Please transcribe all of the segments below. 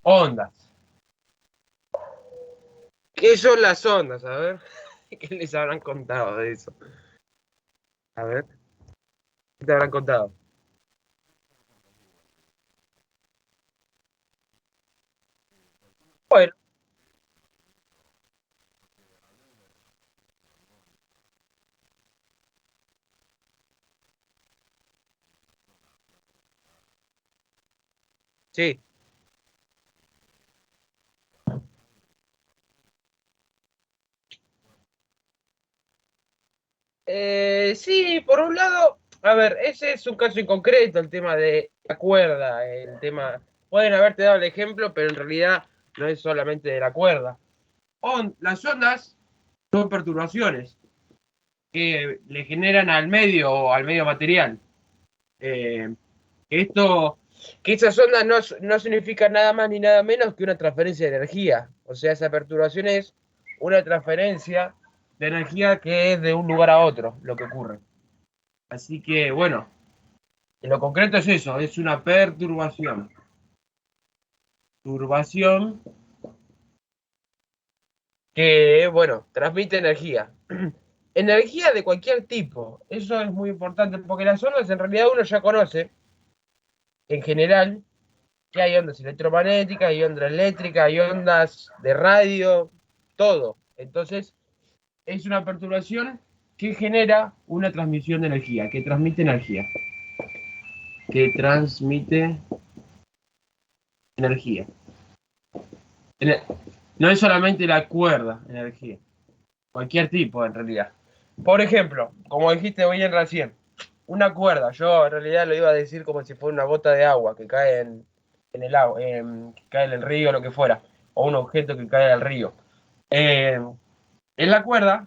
Ondas. ¿Qué son las ondas? A ver, ¿qué les habrán contado de eso? A ver, ¿qué te habrán contado? Bueno, sí. Sí, por un lado, a ver, ese es un caso en concreto, el tema de la cuerda, el tema, pueden haberte dado el ejemplo, pero en realidad no es solamente de la cuerda. Las ondas son perturbaciones que le generan al medio o al medio material. Eh, esto, que esas ondas no significan nada más ni nada menos que una transferencia de energía. O sea, esa perturbación es una transferencia de energía que es de un lugar a otro, lo que ocurre. Así que, bueno, en lo concreto es eso, es una perturbación. Turbación que, bueno, transmite energía. Energía de cualquier tipo. Eso es muy importante porque las ondas en realidad uno ya conoce, en general, que hay ondas electromagnéticas, hay ondas eléctricas, hay ondas de radio, todo. Entonces, es una perturbación que genera una transmisión de energía, que transmite energía, que transmite energía. No es solamente la cuerda, energía, cualquier tipo en realidad. Por ejemplo, como dijiste bien recién, una cuerda, yo en realidad lo iba a decir como si fuera una gota de agua que cae en el agua, que cae en el río, lo que fuera, o un objeto que cae al río. Eh, en la cuerda,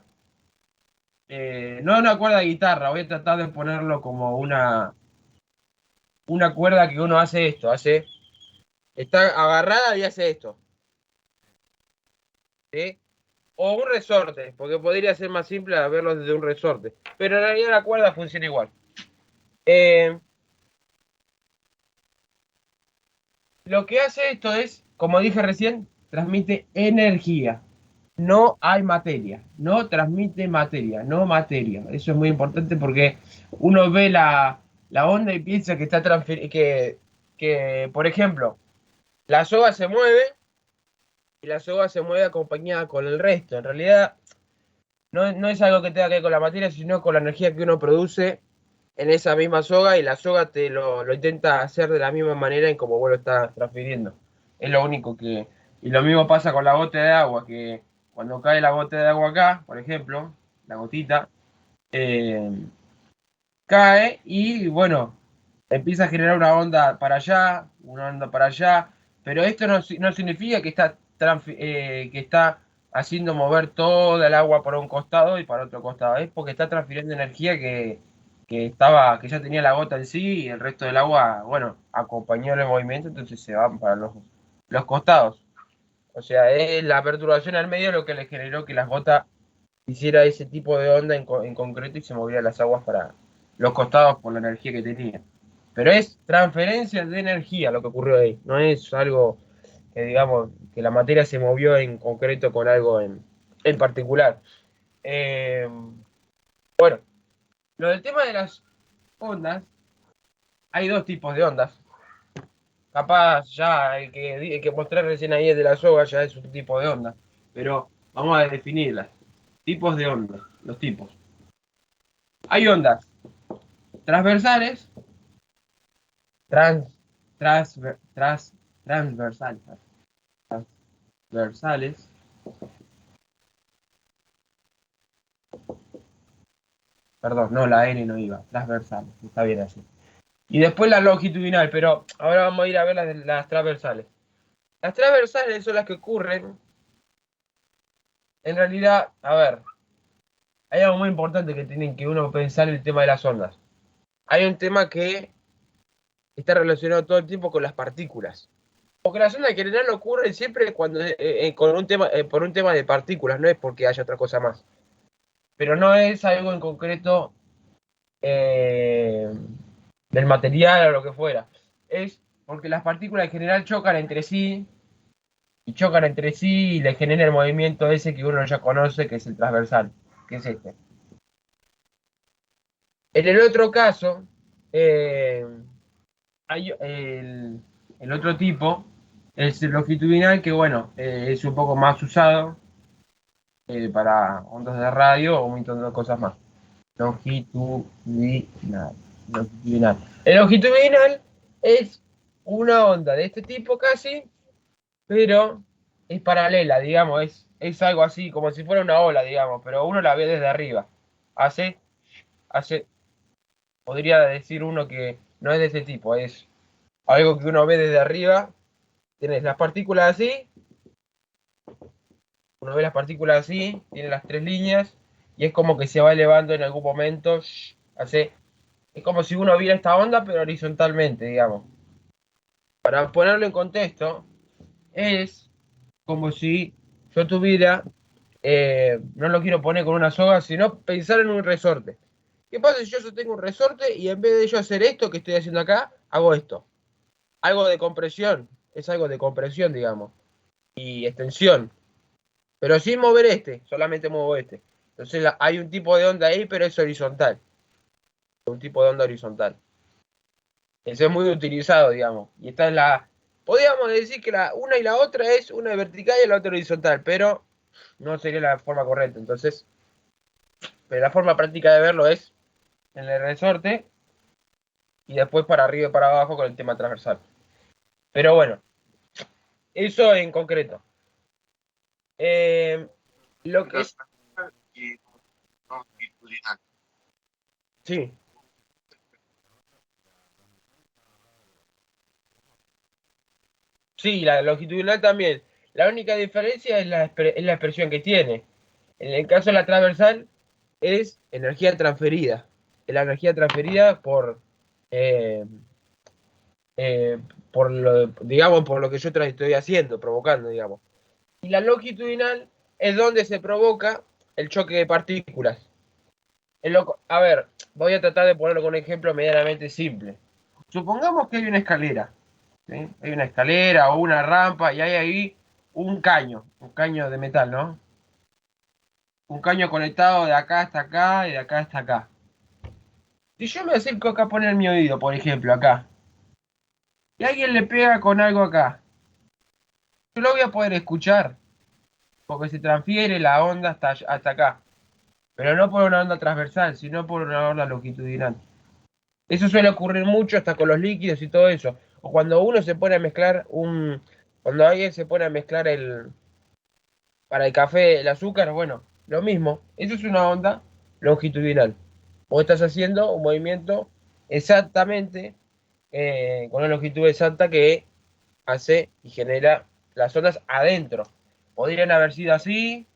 no una cuerda de guitarra, voy a tratar de ponerlo como una cuerda que uno hace esto, está agarrada y hace esto, ¿sí? O un resorte, porque podría ser más simple verlo desde un resorte, pero en realidad la cuerda funciona igual. Eh, lo que hace esto es, como dije recién, transmite energía. No hay materia, no transmite materia, no materia. Eso es muy importante porque uno ve la onda y piensa que está transfiriendo, que, por ejemplo, la soga se mueve y la soga se mueve acompañada con el resto. En realidad, no es algo que tenga que ver con la materia, sino con la energía que uno produce en esa misma soga y la soga lo intenta hacer de la misma manera en como vos lo estás transfiriendo. Es lo único que... Y lo mismo pasa con la gota de agua, que cuando cae la gota de agua acá, por ejemplo, la gotita, eh, cae y bueno, empieza a generar una onda para allá, una onda para allá, pero esto no significa que está haciendo mover toda el agua para un costado y para otro costado, es porque está transfiriendo energía que ya tenía la gota en sí y el resto del agua, bueno, acompañó el movimiento, entonces se van para los costados. O sea, es la perturbación al medio lo que le generó que las gotas hiciera ese tipo de onda en concreto y se movieran las aguas para los costados por la energía que tenía. Pero es transferencia de energía lo que ocurrió ahí, no es algo que digamos que la materia se movió en concreto con algo en particular. Eh, bueno, lo del tema de las ondas, hay dos tipos de ondas. Capaz ya el que mostré recién ahí es de la soga, ya es un tipo de onda. Pero vamos a definirlas. Tipos de ondas, los tipos. Hay ondas transversales, trans, transver- tras- transversales, transversales, perdón, no, la N no iba, transversales, está bien así. Y después la longitudinal, pero ahora vamos a ir a ver las transversales. Las transversales son las que ocurren, en realidad, a ver, hay algo muy importante que tienen que uno pensar en el tema de las ondas. Hay un tema que está relacionado todo el tiempo con las partículas. Porque las ondas en general ocurren siempre cuando con un tema, por un tema de partículas, no es porque haya otra cosa más. Pero no es algo en concreto eh, del material o lo que fuera. Es porque las partículas en general chocan entre sí y chocan entre sí y le genera el movimiento ese que uno ya conoce, que es el transversal, que es este. En el otro caso, eh, hay el otro tipo, es el longitudinal, que bueno, es un poco más usado para ondas de radio o un montón de cosas más. Longitudinal. Longitudinal. El longitudinal es una onda de este tipo casi, pero es paralela, digamos, es algo así, como si fuera una ola, digamos, pero uno la ve desde arriba. Hace, hace, podría decir uno que no es de ese tipo, es algo que uno ve desde arriba. Tienes las partículas así, uno ve las partículas así, tiene las tres líneas, y es como que se va elevando en algún momento, hace, es como si uno viera esta onda, pero horizontalmente, digamos. Para ponerlo en contexto, es como si yo tuviera, no lo quiero poner con una soga, sino pensar en un resorte. ¿Qué pasa si yo sostengo un resorte y en vez de yo hacer esto que estoy haciendo acá, hago esto? Algo de compresión, es algo de compresión, digamos, y extensión, pero sin mover este, solamente muevo este. Entonces hay un tipo de onda ahí, pero es horizontal, un tipo de onda horizontal. Eso es muy utilizado, digamos. Y esta es la. Podríamos decir que la una y la otra es una vertical y la otra horizontal, pero no sería la forma correcta. Entonces, pero la forma práctica de verlo es en el resorte y después para arriba y para abajo con el tema transversal. Pero bueno, eso en concreto. Eh, lo que es. Y longitudinal. Sí, sí, la longitudinal también. La única diferencia es es la expresión que tiene. En el caso de la transversal es energía transferida. La energía transferida eh, eh, digamos, por lo que yo estoy haciendo, provocando, digamos. Y la longitudinal es donde se provoca el choque de partículas. A ver, voy a tratar de ponerlo con un ejemplo medianamente simple. Supongamos que hay una escalera, ¿sí? Hay una escalera o una rampa y hay ahí un caño de metal, ¿no? Un caño conectado de acá hasta acá y de acá hasta acá. Si yo me acerco acá a poner mi oído, por ejemplo, acá, y alguien le pega con algo acá, yo lo voy a poder escuchar, porque se transfiere la onda hasta acá, pero no por una onda transversal, sino por una onda longitudinal. Eso suele ocurrir mucho hasta con los líquidos y todo eso. O cuando uno se pone a mezclar cuando alguien se pone a mezclar para el café, el azúcar, bueno, lo mismo. Eso es una onda longitudinal. Vos estás haciendo un movimiento exactamente con una longitud exacta que hace y genera las ondas adentro. Podrían haber sido así,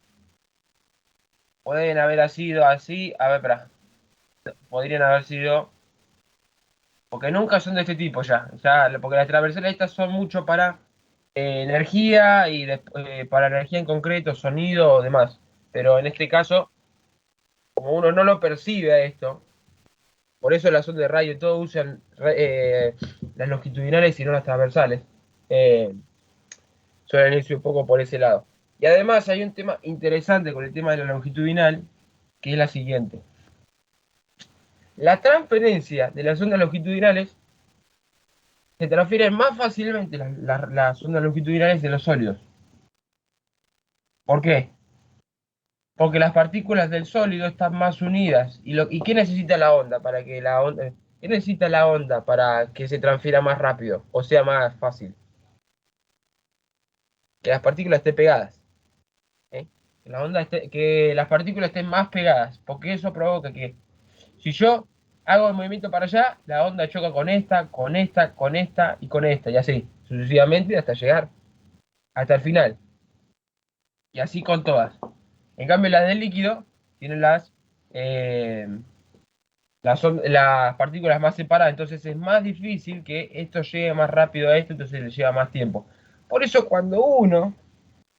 pueden haber sido así, a ver, espera, podrían haber sido, porque nunca son de este tipo ya, porque las transversales estas son mucho para energía y para energía en concreto, sonido o demás. Pero en este caso, como uno no lo percibe a esto, por eso las ondas de radio y todo usan las longitudinales y no las transversales. Eh, Suelen irse un poco por ese lado. Y además hay un tema interesante con el tema de la longitudinal, que es la siguiente. La transferencia de las ondas longitudinales se transfieren más fácilmente las ondas longitudinales de los sólidos. ¿Por qué? Porque las partículas del sólido están más unidas. ¿Y qué necesita la onda para que la onda, qué necesita la onda para que se transfiera más rápido o sea más fácil? Que las partículas estén pegadas. ¿Eh? Que las partículas estén más pegadas, porque eso provoca que si yo hago el movimiento para allá, la onda choca con esta, con esta, con esta y con esta, y así, sucesivamente hasta llegar, hasta el final. Y así con todas. En cambio, las del líquido tienen eh, las partículas más separadas, entonces es más difícil que esto llegue más rápido a esto, entonces le lleva más tiempo. Por eso cuando uno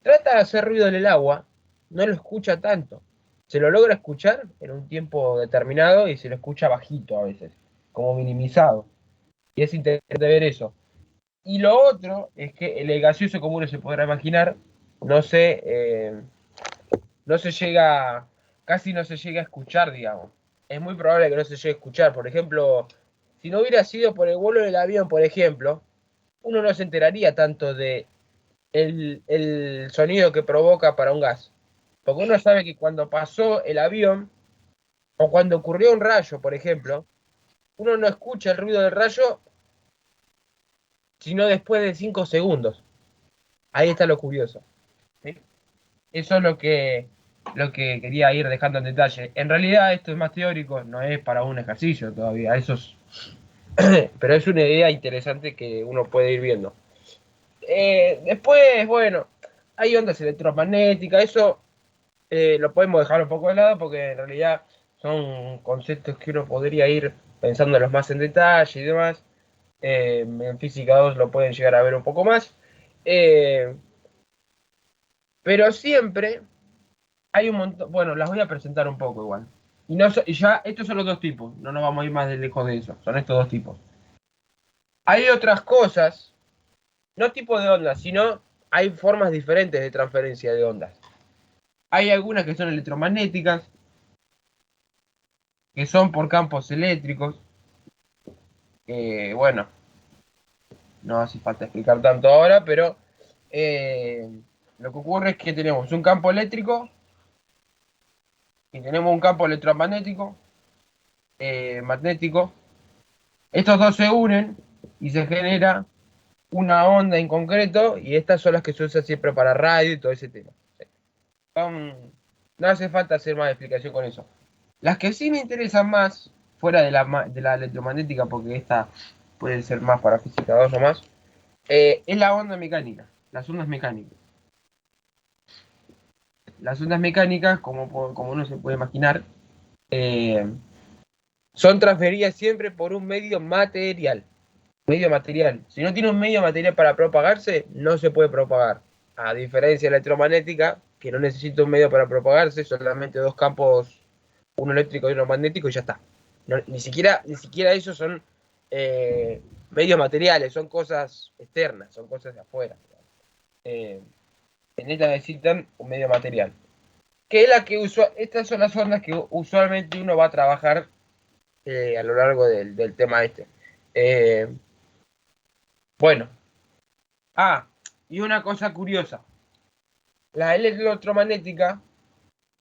trata de hacer ruido en el agua, no lo escucha tanto. Se lo logra escuchar en un tiempo determinado y se lo escucha bajito a veces, como minimizado. Y es interesante ver eso. Y lo otro es que el gaseoso, como uno se podrá imaginar, no se, no se llega, casi no se llega a escuchar, digamos. Es muy probable que no se llegue a escuchar. Por ejemplo, si no hubiera sido por el vuelo del avión, por ejemplo, uno no se enteraría tanto de el sonido que provoca para un gas. Porque uno sabe que cuando pasó el avión, o cuando ocurrió un rayo, por ejemplo, uno no escucha el ruido del rayo, sino después de 5 segundos. Ahí está lo curioso. ¿Sí? Eso es lo que quería ir dejando en detalle. En realidad esto es más teórico, no es para un ejercicio todavía, eso es, pero es una idea interesante que uno puede ir viendo. Después, bueno, hay ondas electromagnéticas, eso lo podemos dejar un poco de lado porque en realidad son conceptos que uno podría ir pensándolos más en detalle y demás. En física 2 lo pueden llegar a ver un poco más. Eh, pero siempre hay un montón, bueno, las voy a presentar un poco igual. Y, no, y ya, estos son los dos tipos, no nos vamos a ir más de lejos de eso, son estos dos tipos. Hay otras cosas, no tipo de ondas, sino hay formas diferentes de transferencia de ondas. Hay algunas que son electromagnéticas, que son por campos eléctricos, que bueno, no hace falta explicar tanto ahora, pero lo que ocurre es que tenemos un campo eléctrico y tenemos un campo electromagnético, magnético. Estos dos se unen y se genera una onda en concreto y estas son las que se usan siempre para radio y todo ese tema. No hace falta hacer más explicación con eso. Las que sí me interesan más, fuera de la electromagnética, porque esta puede ser más para física 2 o más, es la onda mecánica, las ondas mecánicas. Las ondas mecánicas, como uno se puede imaginar, eh, son transferidas siempre por un medio material. Medio material. Si no tiene un medio material para propagarse, no se puede propagar. A diferencia de la electromagnética, que no necesita un medio para propagarse, solamente dos campos, uno eléctrico y uno magnético, y ya está. No, ni siquiera esos son medios materiales, son cosas externas, son cosas de afuera. Eh, en esta necesitan un medio material. Que es la que estas son las ondas que usualmente uno va a trabajar a lo largo del tema este. Eh, bueno, y una cosa curiosa. La electromagnética,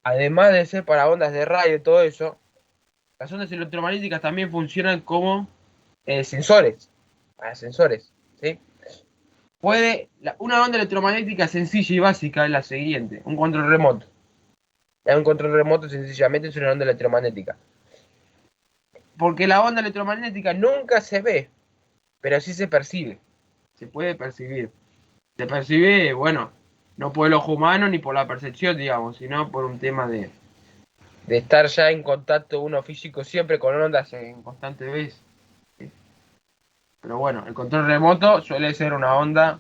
además de ser para ondas de radio y todo eso, las ondas electromagnéticas también funcionan como sensores. Para sensores, ¿sí? Una onda electromagnética sencilla y básica es la siguiente, un control remoto. Un control remoto sencillamente es una onda electromagnética. Porque la onda electromagnética nunca se ve, pero sí se percibe. Se puede percibir. Se percibe, bueno, no por el ojo humano ni por la percepción, digamos, sino por un tema de estar ya en contacto uno físico siempre con ondas en constante vez. ¿Sí? Pero bueno, el control remoto suele ser una onda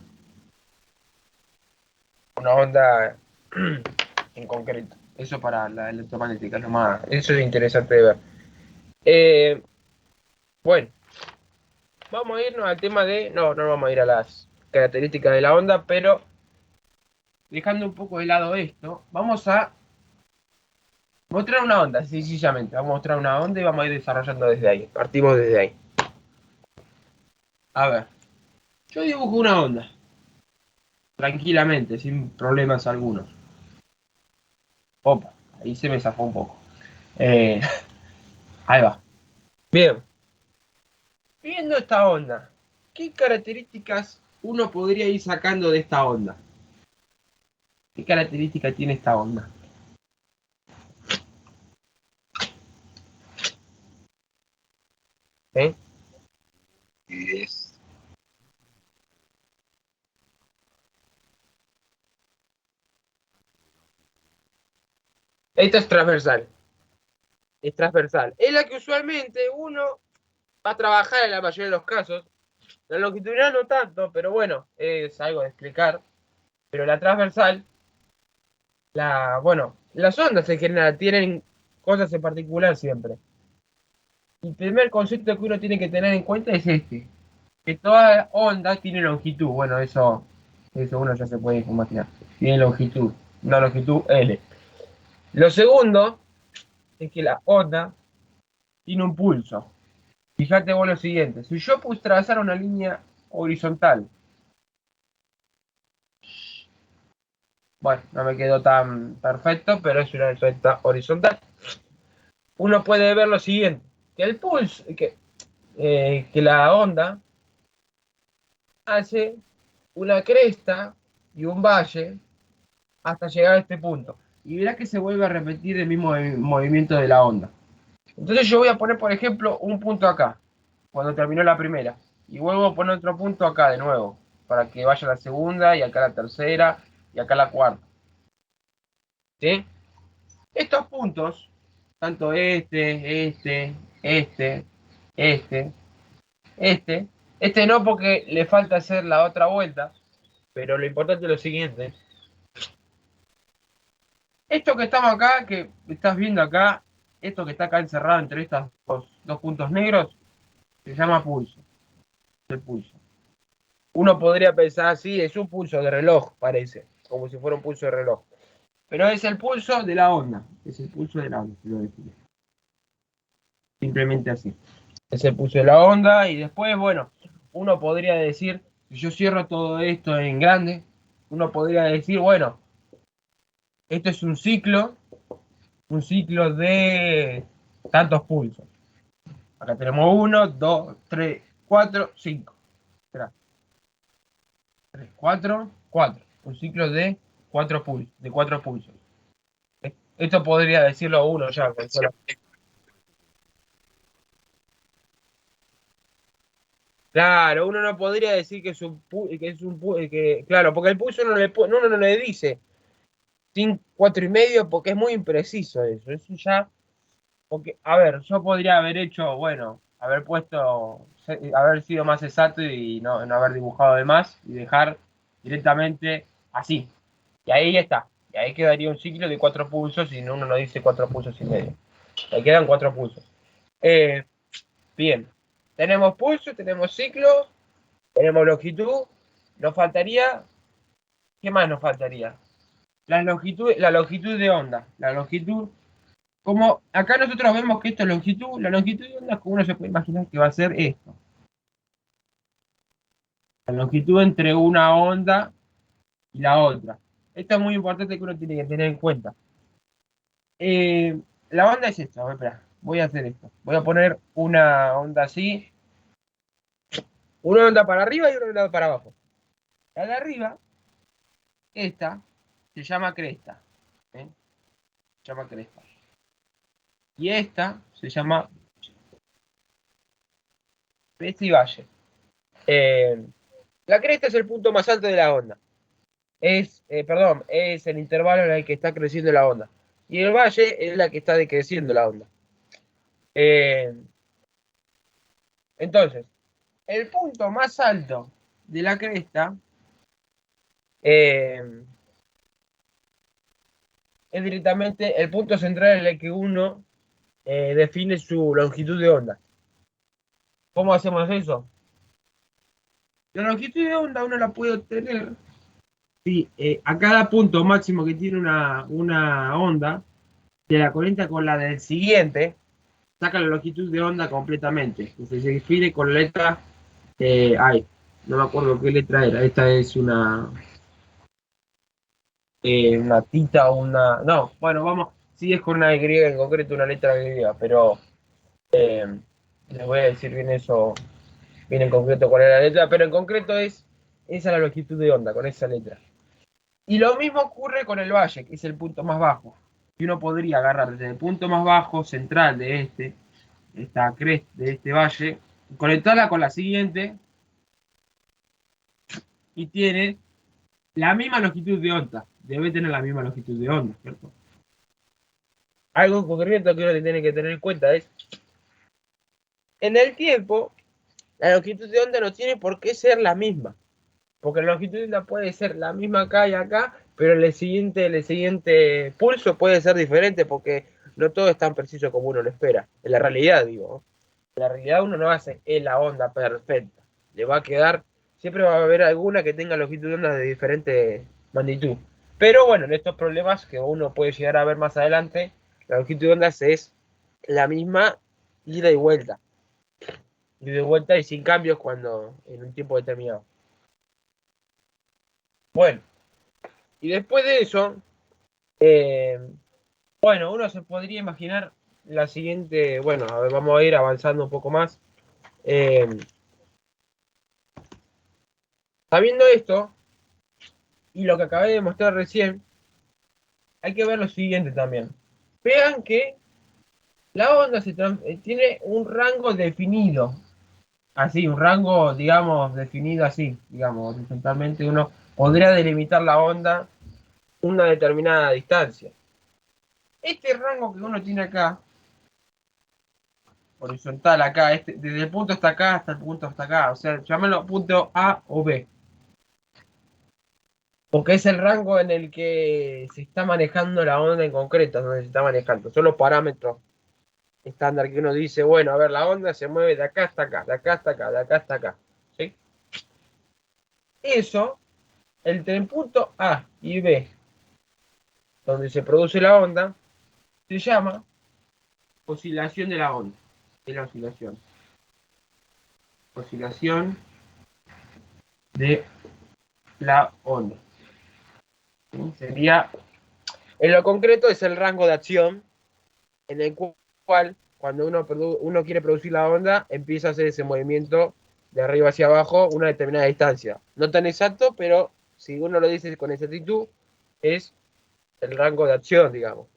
en concreto. Eso para la electromagnética, eso es interesante de ver. Eh, bueno, vamos a irnos al tema no vamos a ir a las características de la onda, pero dejando un poco de lado esto, vamos a mostrar una onda, sencillamente. Vamos a mostrar una onda y vamos a ir desarrollando desde ahí. Partimos desde ahí. A ver, yo dibujo una onda, tranquilamente, sin problemas algunos. Opa, ahí se me zafó un poco. Eh, ahí va. Bien, viendo esta onda, ¿qué características uno podría ir sacando de esta onda? ¿Qué característica tiene esta onda? ¿Eh? Y es Esta es transversal. Es transversal. Es la que usualmente uno va a trabajar en la mayoría de los casos. La longitudinal no tanto, pero bueno, es algo de explicar. Pero la transversal, bueno, las ondas en general tienen cosas en particular siempre. El primer concepto que uno tiene que tener en cuenta es este. que toda onda tiene longitud. Bueno, eso uno ya se puede imaginar. Tiene longitud, una longitud L. Lo segundo es que la onda tiene un pulso. Fíjate vos lo siguiente, si yo puse trazar una línea horizontal, bueno, no me quedó tan perfecto, pero es una recta horizontal. Uno puede ver lo siguiente, que el pulso, que la onda hace una cresta y un valle hasta llegar a este punto. Y verás que se vuelve a repetir el mismo movimiento de la onda. Entonces yo voy a poner, por ejemplo, un punto acá, cuando terminó la primera. Y vuelvo a poner otro punto acá de nuevo, para que vaya la segunda, y acá la tercera, y acá la cuarta. ¿Sí? Estos puntos, tanto este, este, este no porque le falta hacer la otra vuelta, pero lo importante es lo siguiente. Esto que estamos acá, que estás viendo acá, esto que está acá encerrado entre estos dos puntos negros, se llama pulso, el pulso. Uno podría pensar así, es un pulso de reloj, parece, como si fuera un pulso de reloj. Pero es el pulso de la onda, es el pulso de la onda, si lo define. Simplemente así. Es el pulso de la onda y después, bueno, uno podría decir, si yo cierro todo esto en grande, uno podría decir, bueno, esto es un ciclo de tantos pulsos. Acá tenemos 1, 2, 3, 4, 5. 3, 4, 4. Un ciclo de 4 pulsos. De 4 pulsos. Esto podría decirlo uno ya. Claro, uno no podría decir que es un, claro, porque el pulso uno no le dice 4 y medio porque es muy impreciso eso. Eso ya, porque, a ver, yo podría haber hecho, bueno, haber puesto, haber sido más exacto y no haber dibujado de más y dejar directamente así. Y ahí ya está. Y ahí quedaría un ciclo de 4 pulsos y uno no dice 4 pulsos y medio. Ahí quedan 4 pulsos. Eh, bien. Tenemos pulso, tenemos ciclo, tenemos longitud. Nos faltaría. ¿Qué más nos faltaría? La longitud de onda. La longitud. Como acá nosotros vemos que esto es longitud, la longitud de onda, como uno se puede imaginar que va a ser esto. La longitud entre una onda y la otra. Esto es muy importante que uno tiene que tener en cuenta. Eh, la onda es esto, a ver, espera, voy a hacer esto. Voy a poner una onda así, una onda para arriba y una onda para abajo. La de arriba, esta, se llama cresta. ¿Eh? Se llama cresta. Y esta se llama cresta y valle. Eh, la cresta es el punto más alto de la onda. Perdón, es el intervalo en el que está creciendo la onda. Y el valle es la que está decreciendo la onda. Eh, entonces, el punto más alto de la cresta eh, es directamente el punto central en el que uno define su longitud de onda. ¿Cómo hacemos eso? La longitud de onda uno la puede obtener si a cada punto máximo que tiene una onda, se la conecta con la del siguiente, saca la longitud de onda completamente. Entonces se define con la letra, no me acuerdo qué letra era. Esta es una tita o una. No, bueno, vamos. Sí, es con una Y en concreto, una letra griega, pero eh, les voy a decir bien eso, bien en concreto cuál es la letra, pero en concreto es esa la longitud de onda, con esa letra. Y lo mismo ocurre con el valle, que es el punto más bajo. Y uno podría agarrar desde el punto más bajo, central de esta cresta, de este valle, conectarla con la siguiente y tiene la misma longitud de onda. Debe tener la misma longitud de onda, ¿cierto? Algo en concreto que uno tiene que tener en cuenta es, en el tiempo, la longitud de onda no tiene por qué ser la misma. Porque la longitud de onda puede ser la misma acá y acá, pero el siguiente pulso puede ser diferente porque no todo es tan preciso como uno lo espera. En la realidad, digo. En la realidad uno no hace en la onda perfecta. le va a quedar, siempre va a haber alguna que tenga longitud de onda de diferente magnitud. Pero bueno, en estos problemas que uno puede llegar a ver más adelante, la longitud de ondas es la misma ida y vuelta. Ida y vuelta y sin cambios cuando en un tiempo determinado. Bueno, y después de eso, eh, bueno, uno se podría imaginar la siguiente, bueno, a ver, vamos a ir avanzando un poco más. Eh, Sabiendo esto, y lo que acabé de mostrar recién, hay que ver lo siguiente también. Vean que la onda tiene un rango definido, así, un rango, digamos, definido así, digamos, horizontalmente uno podría delimitar la onda una determinada distancia. Este rango que uno tiene acá, horizontal acá, desde el punto hasta acá hasta el punto hasta acá, o sea, llámenlo punto A o B, porque es el rango en el que se está manejando la onda en concreto, donde se está manejando, son los parámetros estándar que uno dice, bueno, a ver, la onda se mueve de acá hasta acá, de acá hasta acá, de acá hasta acá, ¿sí? Eso, entre el punto A y B, donde se produce la onda, se llama oscilación de la onda, de la oscilación. Oscilación de la onda. ¿Sí? Sería, en lo concreto, es el rango de acción en el cual, cuando uno quiere producir la onda, empieza a hacer ese movimiento de arriba hacia abajo una determinada distancia. No tan exacto, pero si uno lo dice con exactitud, es el rango de acción, digamos.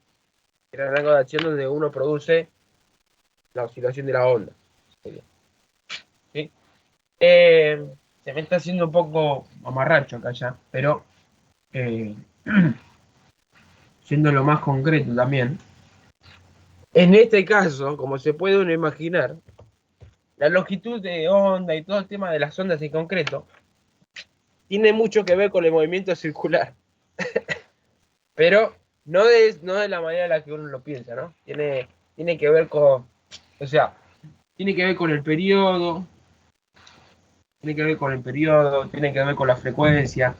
Era el rango de acción donde uno produce la oscilación de la onda. ¿Sí? Se me está haciendo un poco amarracho acá ya, pero eh, siendo lo más concreto también. En este caso, como se puede uno imaginar, la longitud de onda y todo el tema de las ondas en concreto tiene mucho que ver con el movimiento circular, pero no de la manera en la que uno lo piensa, ¿no? Tiene que ver con, o sea, tiene que ver con el periodo, tiene que ver con la frecuencia,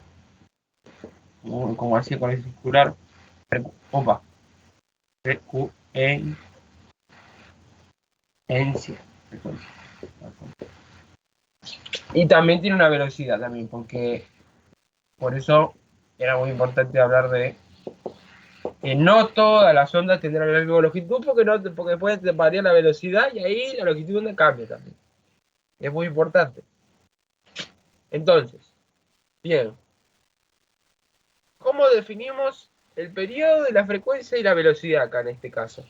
como hacía con el circular. Opa, frecuencia, frecuencia. Y también tiene una velocidad también, porque por eso era muy importante hablar de que no todas las ondas tendrán la misma longitud, porque puede variar la velocidad y ahí la longitud de onda cambia también. Es muy importante. Entonces, bien, ¿cómo definimos el periodo de la frecuencia y la velocidad acá en este caso?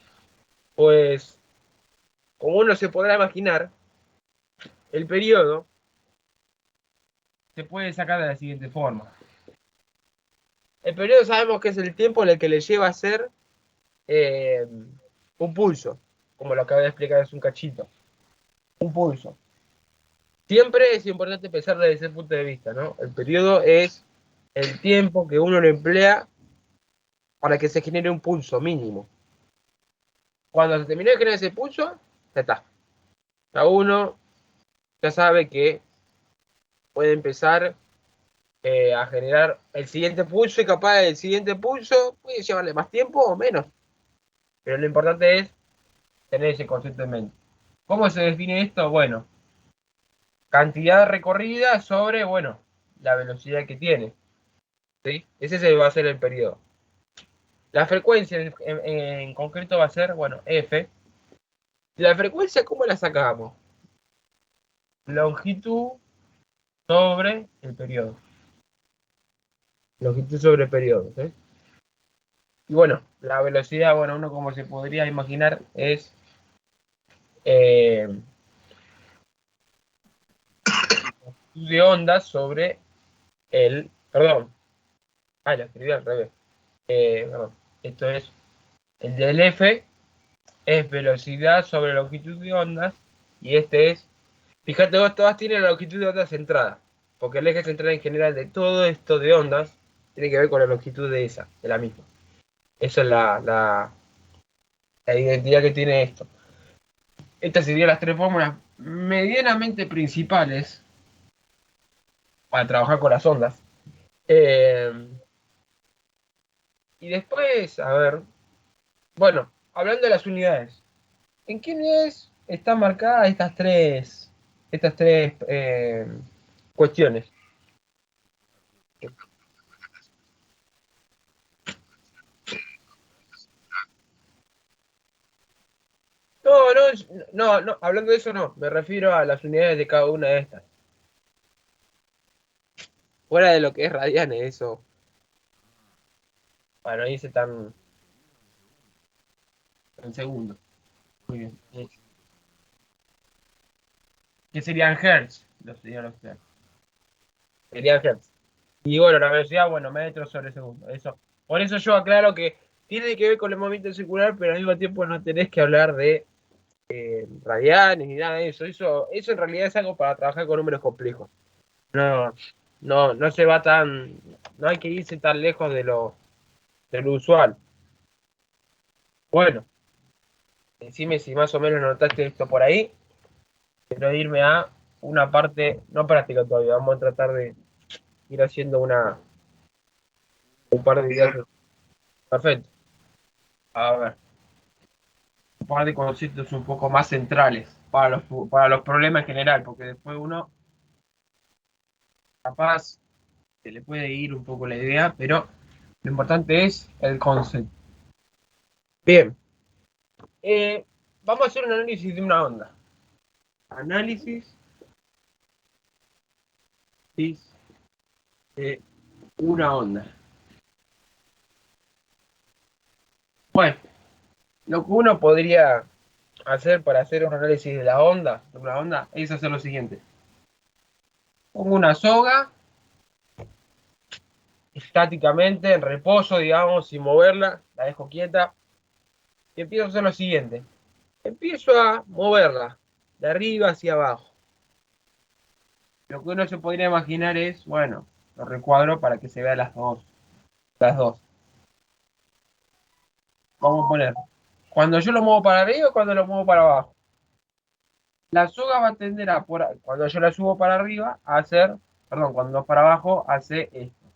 Pues, como uno se podrá imaginar, el periodo se puede sacar de la siguiente forma. El periodo sabemos que es el tiempo en el que le lleva a hacer eh, un pulso, como lo acabé de explicar hace un cachito. Un pulso. Siempre es importante pensar desde ese punto de vista, ¿no? El periodo es el tiempo que uno lo emplea para que se genere un pulso mínimo. Cuando se termine de generar ese pulso, ya está. Ya uno ya sabe que puede empezar a generar el siguiente pulso y capaz el siguiente pulso puede llevarle más tiempo o menos. Pero lo importante es tener ese concepto en mente. ¿Cómo se define esto? Bueno, cantidad recorrida sobre, bueno, la velocidad que tiene. ¿Sí? Va a ser el periodo. La frecuencia en concreto va a ser, bueno, F. La frecuencia, ¿cómo la sacamos? Longitud sobre el periodo. Longitud sobre el periodo. ¿Sí? Y bueno, la velocidad, bueno, uno como se podría imaginar es eh, de ondas sobre el, perdón, lo escribí al revés. Perdón, esto es el del F es velocidad sobre longitud de ondas y este es, fíjate vos, todas tienen la longitud de ondas centrada, porque el eje central en general de todo esto de ondas tiene que ver con la longitud de esa, de la misma. Esa es la identidad que tiene esto. Estas serían las tres fórmulas medianamente principales para trabajar con las ondas. Eh, y después, a ver, bueno, hablando de las unidades, ¿en qué unidades están marcadas estas tres cuestiones? No, no, no, hablando de eso no, me refiero a las unidades de cada una de estas. Fuera de lo que es radianes, eso, para no irse tan en segundo. Muy bien. ¿Qué serían hertz? Serían los hertz. Serían hertz. Y bueno, la velocidad, bueno, metros sobre segundo. Eso. Por eso yo aclaro que tiene que ver con el movimiento circular, pero al mismo tiempo no tenés que hablar de radianes ni nada de eso. Eso en realidad es algo para trabajar con números complejos. No, no se va tan, no hay que irse tan lejos de lo usual. Bueno, decime si más o menos notaste esto por ahí. Quiero irme a una parte no práctica todavía. Vamos a tratar de ir haciendo un par de ideas. Perfecto. A ver, un par de conceptos un poco más centrales para los problemas en general, porque después uno capaz se le puede ir un poco la idea, pero lo importante es el concepto. Bien, vamos a hacer un análisis de una onda. Análisis de una onda. Bueno, lo que uno podría hacer para hacer un análisis de una onda, es hacer lo siguiente. Pongo una soga estáticamente, en reposo, digamos, sin moverla, la dejo quieta, y empiezo a hacer lo siguiente. Empiezo a moverla de arriba hacia abajo. Lo que uno se podría imaginar es, bueno, lo recuadro para que se vean las dos. Las dos. Vamos a poner, cuando yo lo muevo para arriba o cuando lo muevo para abajo. La soga va a tender a, cuando yo la subo para arriba, a hacer, perdón, cuando para abajo, hace esto,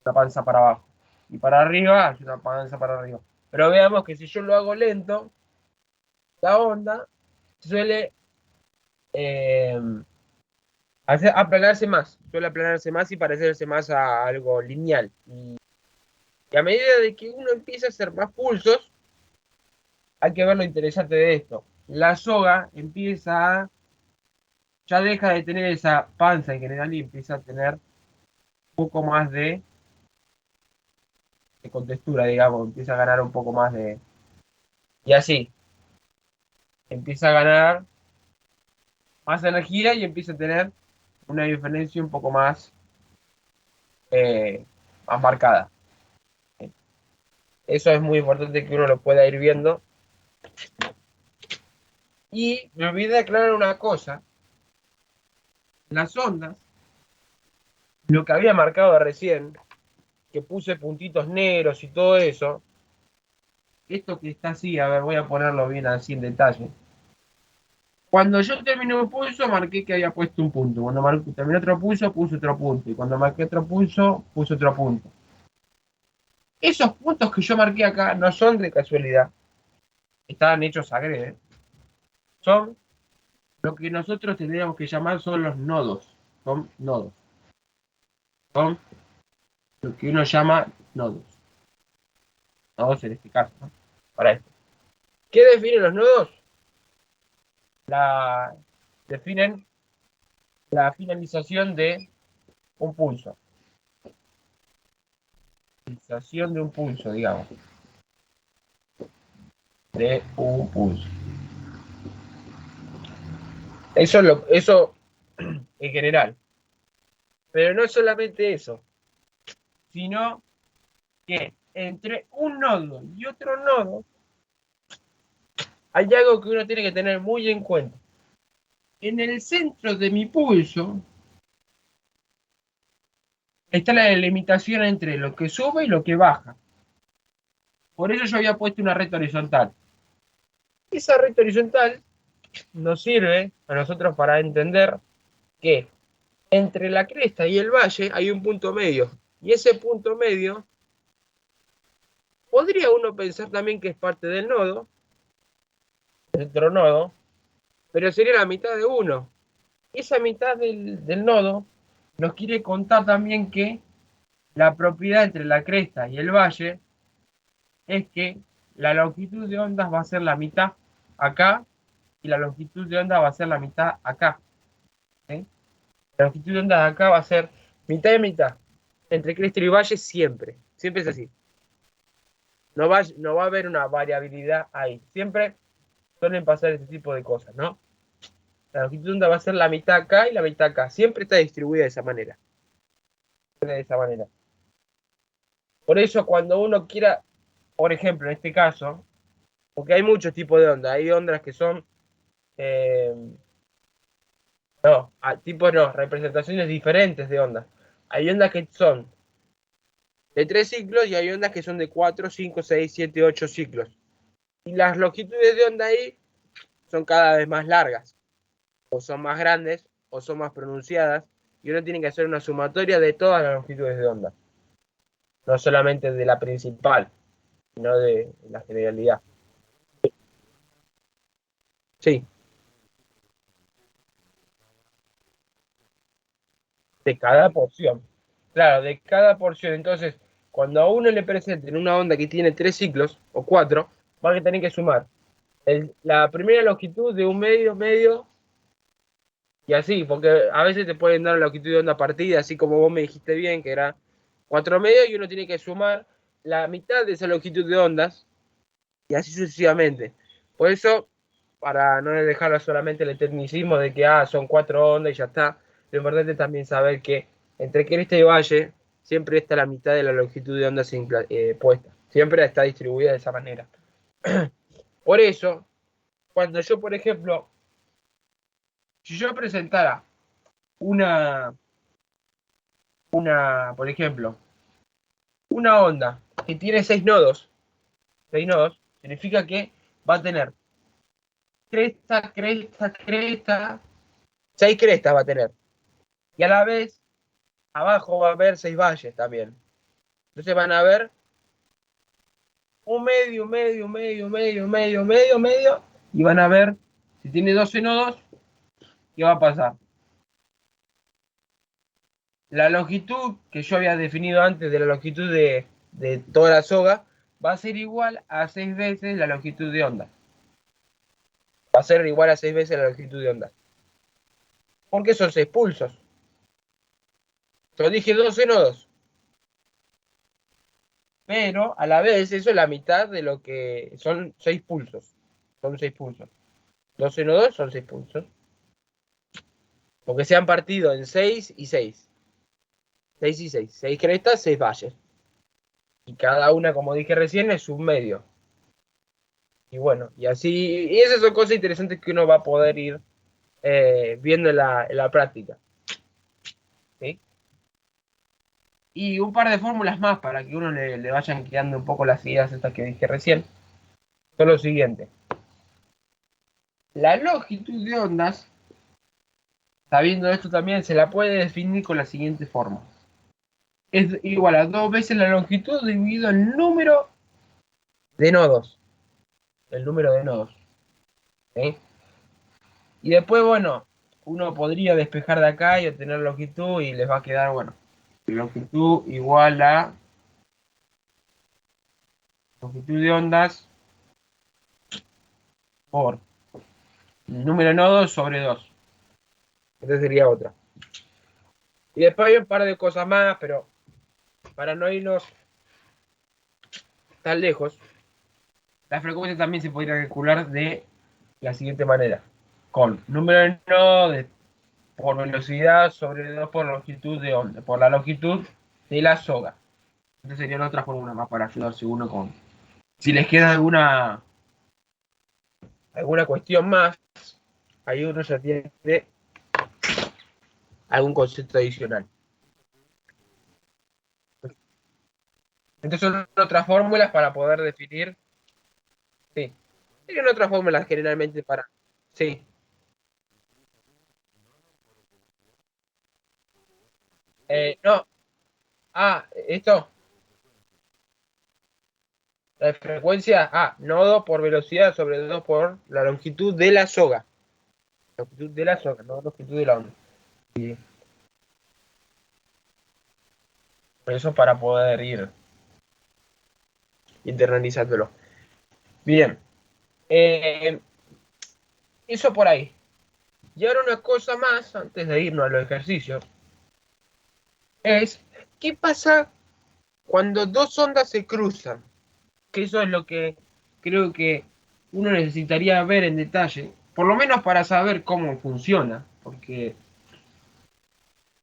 una panza para abajo. Y para arriba, hace una panza para arriba. Pero veamos que si yo lo hago lento, la onda suele eh, suele aplanarse más y parecerse más a algo lineal. Y a medida de que uno empieza a hacer más pulsos, hay que ver lo interesante de esto. La soga ya deja de tener esa panza en general y empieza a tener un poco más de contextura, digamos, empieza a ganar un poco más de... Y así, empieza a ganar más energía y empieza a tener una diferencia un poco eh, más marcada. Eso es muy importante que uno lo pueda ir viendo. Y me olvidé de aclarar una cosa. Las ondas, lo que había marcado recién, que puse puntitos negros y todo eso, esto que está así, a ver, voy a ponerlo bien así en detalle. Cuando yo terminé un pulso, marqué que había puesto un punto. Cuando terminé otro pulso, puse otro punto. Y cuando marqué otro pulso, puse otro punto. Esos puntos que yo marqué acá no son de casualidad. Estaban hechos a grede. Son lo que nosotros tendríamos que llamar son los nodos. Son nodos. Son lo que uno llama nodos. Nodos en este caso, ¿no? Para esto. ¿Qué definen los nodos? Definen la finalización de un pulso. Finalización de un pulso, digamos. De un pulso. Eso en general. Pero no es solamente eso, sino que entre un nodo y otro nodo hay algo que uno tiene que tener muy en cuenta. En el centro de mi pulso está la delimitación entre lo que sube y lo que baja. Por eso yo había puesto una recta horizontal. Esa recta horizontal nos sirve a nosotros para entender que Entre la cresta y el valle hay un punto medio. Y ese punto medio, podría uno pensar también que es parte del nodo, del otro nodo, pero sería la mitad de uno. Y esa mitad del nodo nos quiere contar también que la propiedad entre la cresta y el valle es que la longitud de ondas va a ser la mitad acá y la longitud de onda va a ser la mitad acá. ¿Sí? La longitud de onda de acá va a ser mitad y mitad. Entre cresta y valle siempre. Siempre es así. No va a haber una variabilidad ahí. Siempre suelen pasar este tipo de cosas, ¿no? La longitud de onda va a ser la mitad acá y la mitad acá. Siempre está distribuida de esa manera. De esa manera. Por eso cuando uno quiera, por ejemplo, en este caso, porque hay muchos tipos de ondas. Hay ondas que son, eh, no, tipos no, representaciones diferentes de ondas. Hay ondas que son de 3 ciclos y hay ondas que son de 4, 5, 6, 7, 8 ciclos. Y las longitudes de onda ahí son cada vez más largas, o son más grandes, o son más pronunciadas, y uno tiene que hacer una sumatoria de todas las longitudes de onda, no solamente de la principal, sino de la generalidad. Sí, de cada porción. Claro, de cada porción. Entonces, cuando a uno le presenten una onda que tiene 3 ciclos o 4, van a tener que sumar la primera longitud de un medio, medio, y así, porque a veces te pueden dar la longitud de onda partida, así como vos me dijiste bien, que era 4 medios, y uno tiene que sumar la mitad de esa longitud de ondas, y así sucesivamente. Por eso, para no dejarlo solamente el tecnicismo de que son 4 ondas y ya está, lo importante es también saber que entre cresta y valle siempre está la mitad de la longitud de ondas puesta. Siempre está distribuida de esa manera. Por eso, cuando yo, por ejemplo, si yo presentara una, por ejemplo, una onda que tiene 6 nodos, significa que va a tener cresta, cresta, cresta, 6 crestas va a tener. Y a la vez, abajo va a haber 6 valles también. Entonces van a ver un medio, medio, medio, medio, medio, medio, medio, y van a ver, si tiene 12 nodos, ¿qué va a pasar? La longitud que yo había definido antes de la longitud de toda la soga va a ser igual a 6 veces la longitud de onda. Va a ser igual a 6 veces la longitud de onda. Porque son 6 pulsos. Yo dije 12 nodos. Pero a la vez eso es la mitad de lo que son 6 pulsos. Son 6 pulsos. 12 nodos son 6 pulsos. Porque se han partido en 6 y 6. 6 y 6. 6 crestas, 6 valles. Y cada una, como dije recién, es un medio. Y bueno, y así. Y esas son cosas interesantes que uno va a poder ir viendo en la práctica. ¿Sí? Y un par de fórmulas más para que uno le vayan quedando un poco las ideas estas que dije recién. Son lo siguiente. La longitud de ondas, sabiendo esto también, se la puede definir con la siguiente forma. Es igual a 2 veces la longitud dividido el número de nodos. El número de nodos. ¿Sí? Y después, bueno, uno podría despejar de acá y obtener longitud y les va a quedar, bueno, longitud igual a longitud de ondas por el número de nodos sobre 2. Esta sería otra. Y después hay un par de cosas más, pero para no irnos tan lejos, la frecuencia también se podría calcular de la siguiente manera. Con número de nodos por velocidad sobre 2 por longitud de onda, por la longitud de la soga. Esta sería otra fórmula más para ayudarse uno con. Si les queda alguna cuestión más, ahí uno ya tiene algún concepto adicional. Entonces son otras fórmulas para poder definir. Sí. Tienen otras fórmulas generalmente para. Sí. No. Esto. La frecuencia, nodo por velocidad sobre 2 por la longitud de la soga. Longitud de la soga, no longitud de la onda. Y por eso para poder ir internalizándolo. Bien. eh, Eso por ahí. Y ahora una cosa más, antes de irnos a los ejercicios, es ¿qué pasa cuando dos ondas se cruzan? Que eso es lo que creo que uno necesitaría ver en detalle, por lo menos para saber cómo funciona, porque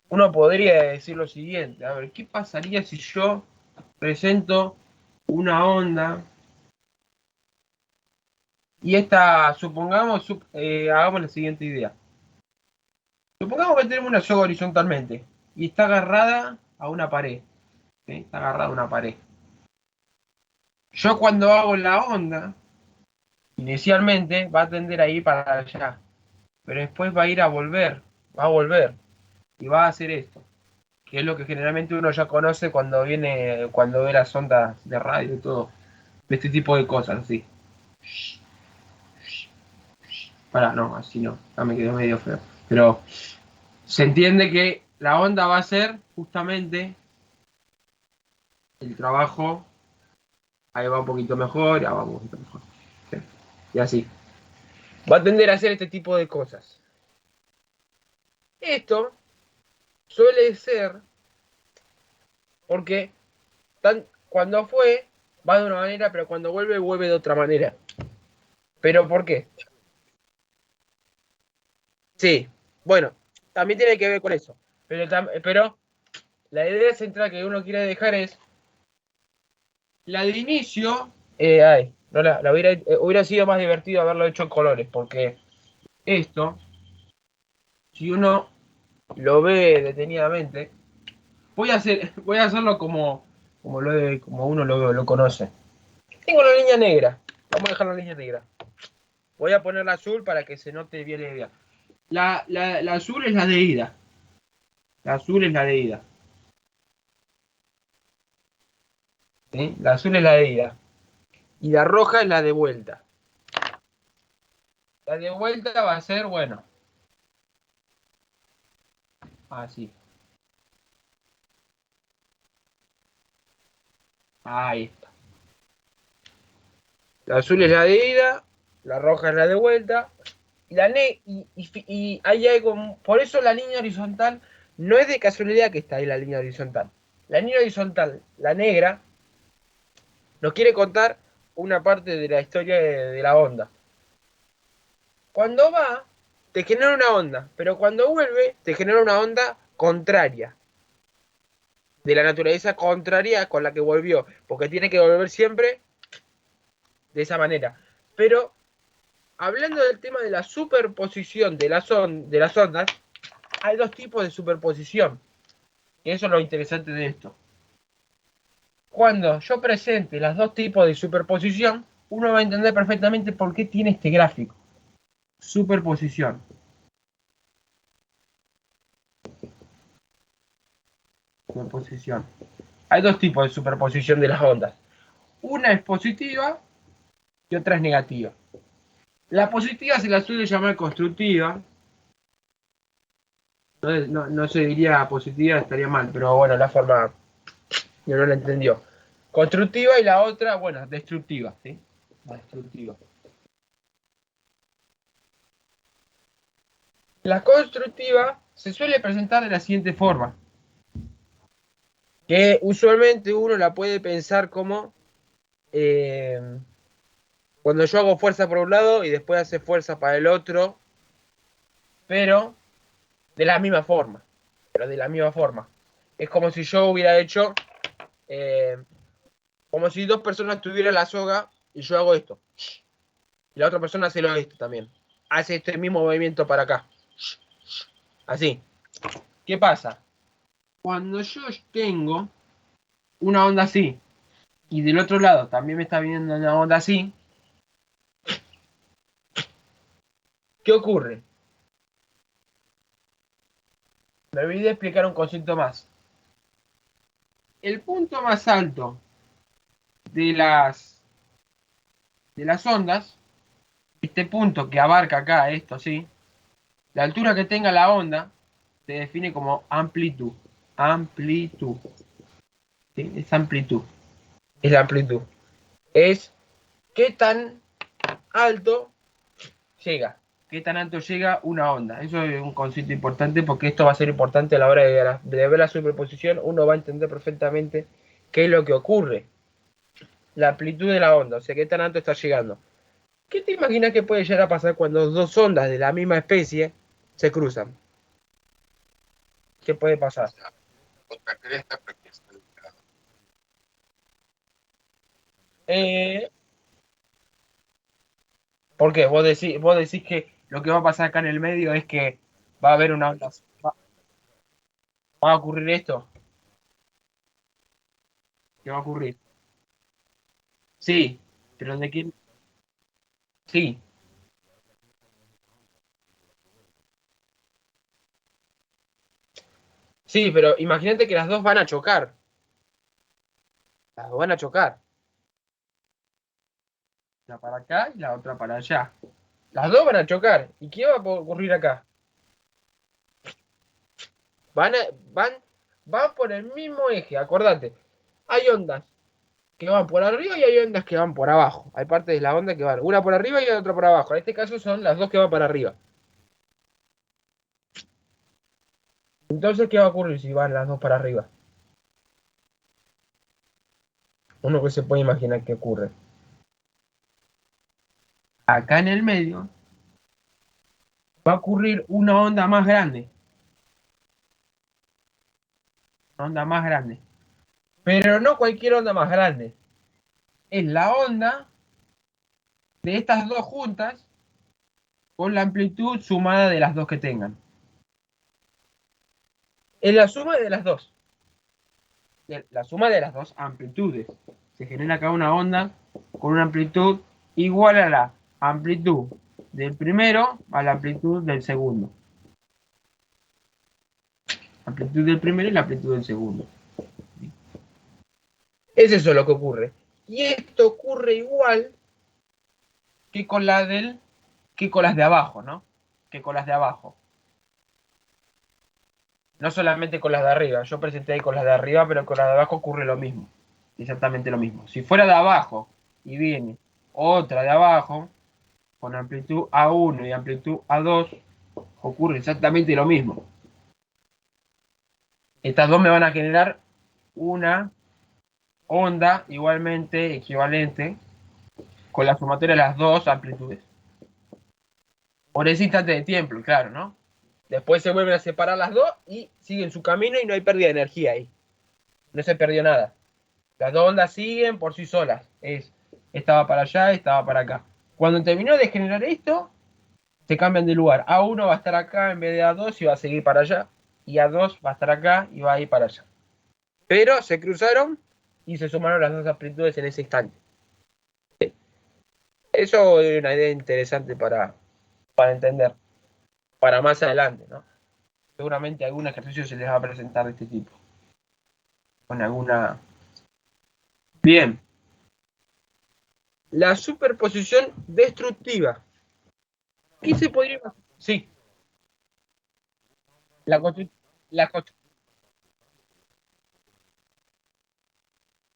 uno podría decir lo siguiente, a ver, ¿qué pasaría si yo presento una onda y esta, supongamos, hagamos la siguiente idea. Supongamos que tenemos una soga horizontalmente y está agarrada a una pared, ¿sí? Está agarrada a una pared. Yo cuando hago la onda, inicialmente va a tender a ir para allá, pero después va a ir va a volver y va a hacer esto, que es lo que generalmente uno ya conoce cuando ve las ondas de radio y todo, de este tipo de cosas, así. Pará, no, así no, ya me quedó medio feo. Pero se entiende que la onda va a ser justamente el trabajo, ahí va un poquito mejor, ya va un poquito mejor. ¿Sí? Y así. Va a tender a hacer este tipo de cosas. Esto suele ser porque cuando fue, va de una manera, pero cuando vuelve, vuelve de otra manera. ¿Pero por qué? Sí, bueno, también tiene que ver con eso. Pero la idea central que uno quiere dejar es la de inicio. No hubiera sido más divertido haberlo hecho en colores, porque esto, si uno lo ve detenidamente, voy a hacerlo como uno lo conoce. Tengo la línea negra. Vamos a dejar la línea negra. Voy a poner la azul para que se note bien la idea. La azul es la de ida. La azul es la de ida. ¿Sí? La azul es la de ida. Y la roja es la de vuelta. La de vuelta va a ser, bueno, así. Ahí está. La azul es la de ida, la roja es la de vuelta. Y hay algo, por eso la línea horizontal no es de casualidad que está ahí la línea horizontal. La línea horizontal, la negra, nos quiere contar una parte de la historia de la onda. Cuando va, te genera una onda, pero cuando vuelve, te genera una onda contraria, de la naturaleza contraria con la que volvió, porque tiene que volver siempre de esa manera. Pero hablando del tema de la superposición de las ondas, hay dos tipos de superposición. Y eso es lo interesante de esto. Cuando yo presente los dos tipos de superposición, uno va a entender perfectamente por qué tiene este gráfico. Superposición. Superposición. Hay dos tipos de superposición de las ondas. Una es positiva y otra es negativa. La positiva se la suele llamar constructiva. No se diría positiva, estaría mal, pero bueno, la forma yo no la entendió. Constructiva y la otra, bueno, destructiva, ¿sí? La destructiva. La constructiva se suele presentar de la siguiente forma, que usualmente uno la puede pensar como eh, cuando yo hago fuerza por un lado y después hace fuerza para el otro, pero de la misma forma, pero de la misma forma. Es como si yo hubiera hecho, eh, como si dos personas tuvieran la soga y yo hago esto. Y la otra persona hace esto también. Hace este mismo movimiento para acá. Así. ¿Qué pasa? Cuando yo tengo una onda así y del otro lado también me está viniendo una onda así, ¿qué ocurre? Me olvidé de explicar un concepto más. el punto más alto de las ondas, este punto que abarca acá, esto sí, la altura que tenga la onda se define como amplitud. Amplitud. ¿Sí? Es amplitud. Es la amplitud. Es qué tan alto llega. Qué tan alto llega una onda. Eso es un concepto importante porque esto va a ser importante a la hora de ver la superposición. Uno va a entender perfectamente qué es lo que ocurre. La amplitud de la onda, o sea, qué tan alto está llegando. ¿Qué te imaginas que puede llegar a pasar cuando dos ondas de la misma especie se cruzan? ¿Qué puede pasar? Otra cresta porque está Eh, ¿Por qué? Vos decís que lo que va a pasar acá en el medio es que va a haber una onda. Va a ocurrir esto. ¿Qué va a ocurrir? Sí, pero ¿de quién? Sí, sí, pero imagínate que las dos van a chocar. Las dos van a chocar. Una para acá y la otra para allá. Las dos van a chocar. ¿Y qué va a ocurrir acá? Van, a- van, van por el mismo eje, acordate. Hay ondas que van por arriba y hay ondas que van por abajo. Hay partes de la onda que van una por arriba y otra por abajo. En este caso son las dos que van para arriba. Entonces, ¿qué va a ocurrir si van las dos para arriba? Uno que se puede imaginar qué ocurre. Acá en el medio va a ocurrir una onda más grande. Una onda más grande. Pero no cualquier onda más grande. Es la onda de estas dos juntas con la amplitud sumada de las dos que tengan. Es la suma de las dos. La suma de las dos amplitudes. Se genera acá una onda con una amplitud igual a la amplitud del primero a la amplitud del segundo. Amplitud del primero y la amplitud del segundo. Es eso lo que ocurre. Y esto ocurre igual que con que con las de abajo, ¿no? Que con las de abajo. No solamente con las de arriba. Yo presenté ahí con las de arriba, pero con las de abajo ocurre lo mismo. Exactamente lo mismo. Si fuera de abajo y viene otra de abajo, con amplitud A1 y amplitud A2, ocurre exactamente lo mismo. Estas dos me van a generar una onda igualmente equivalente con la sumatoria de las dos amplitudes. Por ese instante de tiempo, claro, ¿no? Después se vuelven a separar las dos y siguen su camino y no hay pérdida de energía ahí. No se perdió nada. Las dos ondas siguen por sí solas. Esta va para allá, esta va para acá. Cuando terminó de generar esto, se cambian de lugar. A1 va a estar acá en vez de A2 y va a seguir para allá. Y A2 va a estar acá y va a ir para allá. Pero se cruzaron y se sumaron las dos amplitudes en ese instante. Eso es una idea interesante para entender, para más adelante, ¿no? Seguramente algún ejercicio se les va a presentar de este tipo. Con alguna. Bien. La superposición destructiva. ¿Qué se podría imaginar? Sí, la constru- la constru-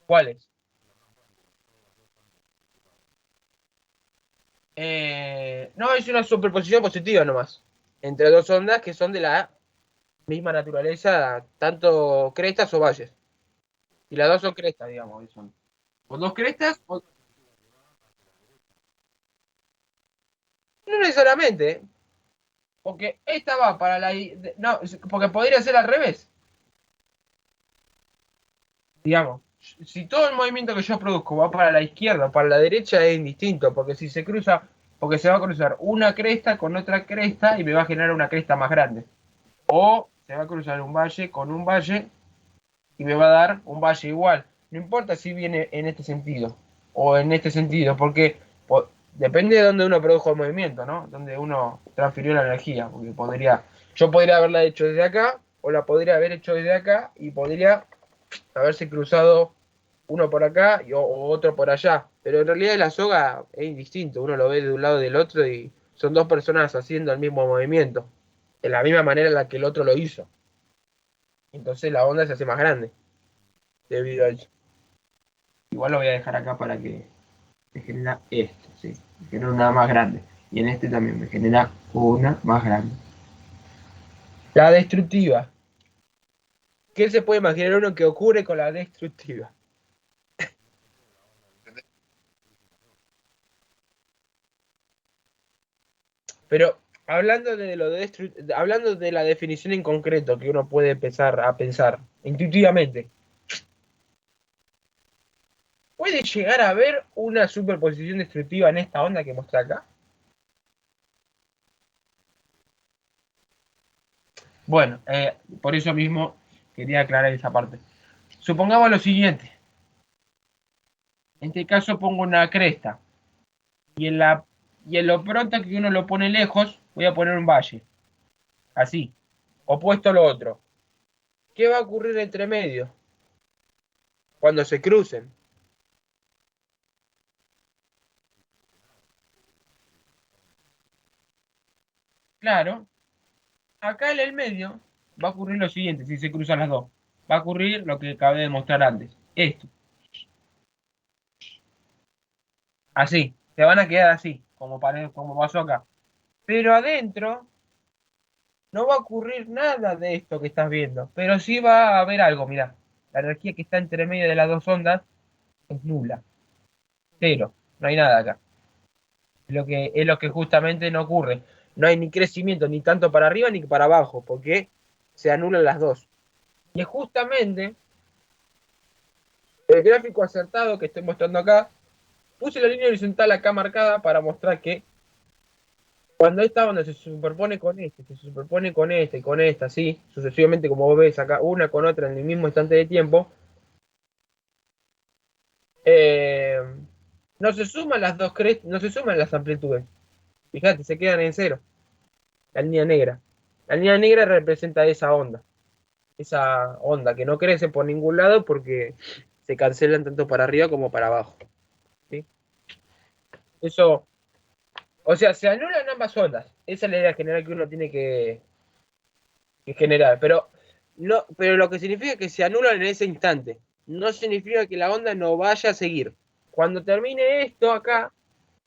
¿cuáles? No, es una superposición positiva nomás. Entre dos ondas que son de la misma naturaleza, tanto crestas o valles. Y las dos son crestas, digamos. Son. O dos crestas, o no necesariamente, ¿eh? Porque esta va para la. No, porque podría ser al revés. Digamos, si todo el movimiento que yo produzco va para la izquierda o para la derecha es indistinto, porque si se cruza, porque se va a cruzar una cresta con otra cresta y me va a generar una cresta más grande. O se va a cruzar un valle con un valle y me va a dar un valle igual. No importa si viene en este sentido o en este sentido, porque depende de dónde uno produjo el movimiento, ¿no? Donde uno transfirió la energía, yo podría haberla hecho desde acá o la podría haber hecho desde acá y podría haberse cruzado uno por acá o otro por allá. Pero en realidad la soga es indistinto. Uno lo ve de un lado y del otro y son dos personas haciendo el mismo movimiento. De la misma manera en la que el otro lo hizo. Entonces la onda se hace más grande debido a eso. Igual lo voy a dejar acá para que me genera esto, ¿sí? Me genera una más grande. Y en este también me genera una más grande. La destructiva. ¿Qué se puede imaginar uno que ocurre con la destructiva? ¿Entendés? Pero hablando de la definición en concreto que uno puede empezar a pensar intuitivamente, ¿puede llegar a haber una superposición destructiva en esta onda que muestra acá? Bueno, por eso mismo quería aclarar esa parte. Supongamos lo siguiente. En este caso pongo una cresta y en lo pronto que uno lo pone lejos, voy a poner un valle. Así, opuesto a lo otro. ¿Qué va a ocurrir entre medio? Cuando se crucen. Claro, acá en el medio va a ocurrir lo siguiente, si se cruzan las dos. Va a ocurrir lo que acabé de mostrar antes. Esto. Así. Se van a quedar así, como pasó acá. Pero adentro no va a ocurrir nada de esto que estás viendo. Pero sí va a haber algo, mirá. La energía que está entre medio de las dos ondas es nula. Cero. No hay nada acá. Es lo que justamente no ocurre. No hay ni crecimiento ni tanto para arriba ni para abajo, porque se anulan las dos. Y es justamente el gráfico acertado que estoy mostrando acá. Puse la línea horizontal acá marcada para mostrar que cuando esta onda se superpone con este, se superpone con esta y con esta, así, sucesivamente como vos ves acá, una con otra en el mismo instante de tiempo, eh, no se suman las dos crestas, no se suman las amplitudes. Fíjate, se quedan en cero. La línea negra. La línea negra representa esa onda que no crece por ningún lado porque se cancelan tanto para arriba como para abajo. ¿Sí? Eso, o sea, se anulan ambas ondas. Esa es la idea general que uno tiene que generar. Pero lo que significa que se anulan en ese instante. No significa que la onda no vaya a seguir. Cuando termine esto acá,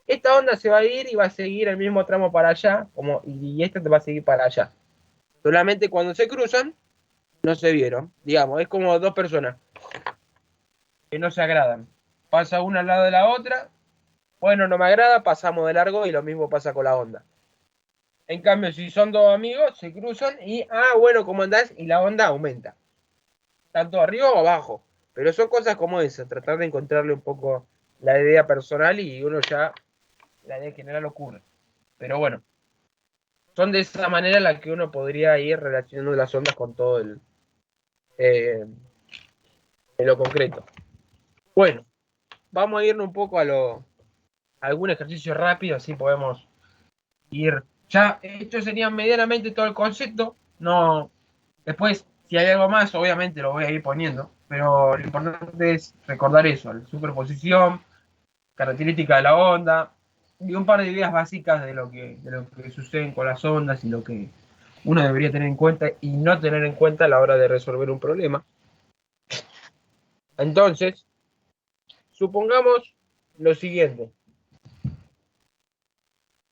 esta onda se va a ir y va a seguir el mismo tramo para allá, y esta te va a seguir para allá. Solamente cuando se cruzan, no se vieron. Digamos, es como dos personas que no se agradan. Pasa una al lado de la otra, bueno, no me agrada, pasamos de largo y lo mismo pasa con la onda. En cambio, si son dos amigos, se cruzan y, bueno, ¿cómo andás? Y la onda aumenta. Tanto arriba o abajo. Pero son cosas como esas, tratar de encontrarle un poco la idea personal y uno ya, la idea general ocurre. Pero bueno, son de esa manera en la que uno podría ir relacionando las ondas con todo eh, en lo concreto. Bueno, vamos a irnos un poco a algún ejercicio rápido, así podemos ir. Ya, esto sería medianamente todo el concepto. No, después, si hay algo más, obviamente lo voy a ir poniendo. Pero lo importante es recordar eso, la superposición, característica de la onda, y un par de ideas básicas de lo que sucede con las ondas y lo que uno debería tener en cuenta y no tener en cuenta a la hora de resolver un problema. Entonces, supongamos lo siguiente.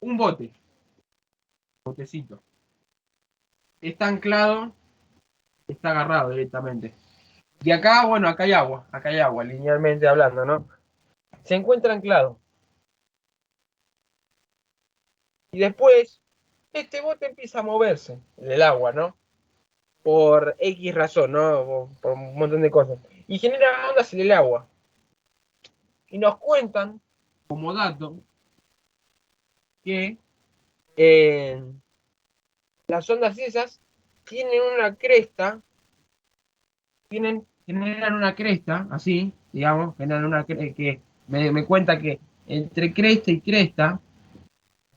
Un botecito, está anclado, está agarrado directamente. Y acá, bueno, acá hay agua, linealmente hablando, ¿no? Se encuentra anclado. Y después, este bote empieza a moverse en el agua, ¿no? Por X razón, ¿no? Por un montón de cosas. Y genera ondas en el agua. Y nos cuentan, como dato, que eh, las ondas esas tienen una cresta, generan una cresta, así, digamos, generan una cresta que me cuenta que entre cresta y cresta,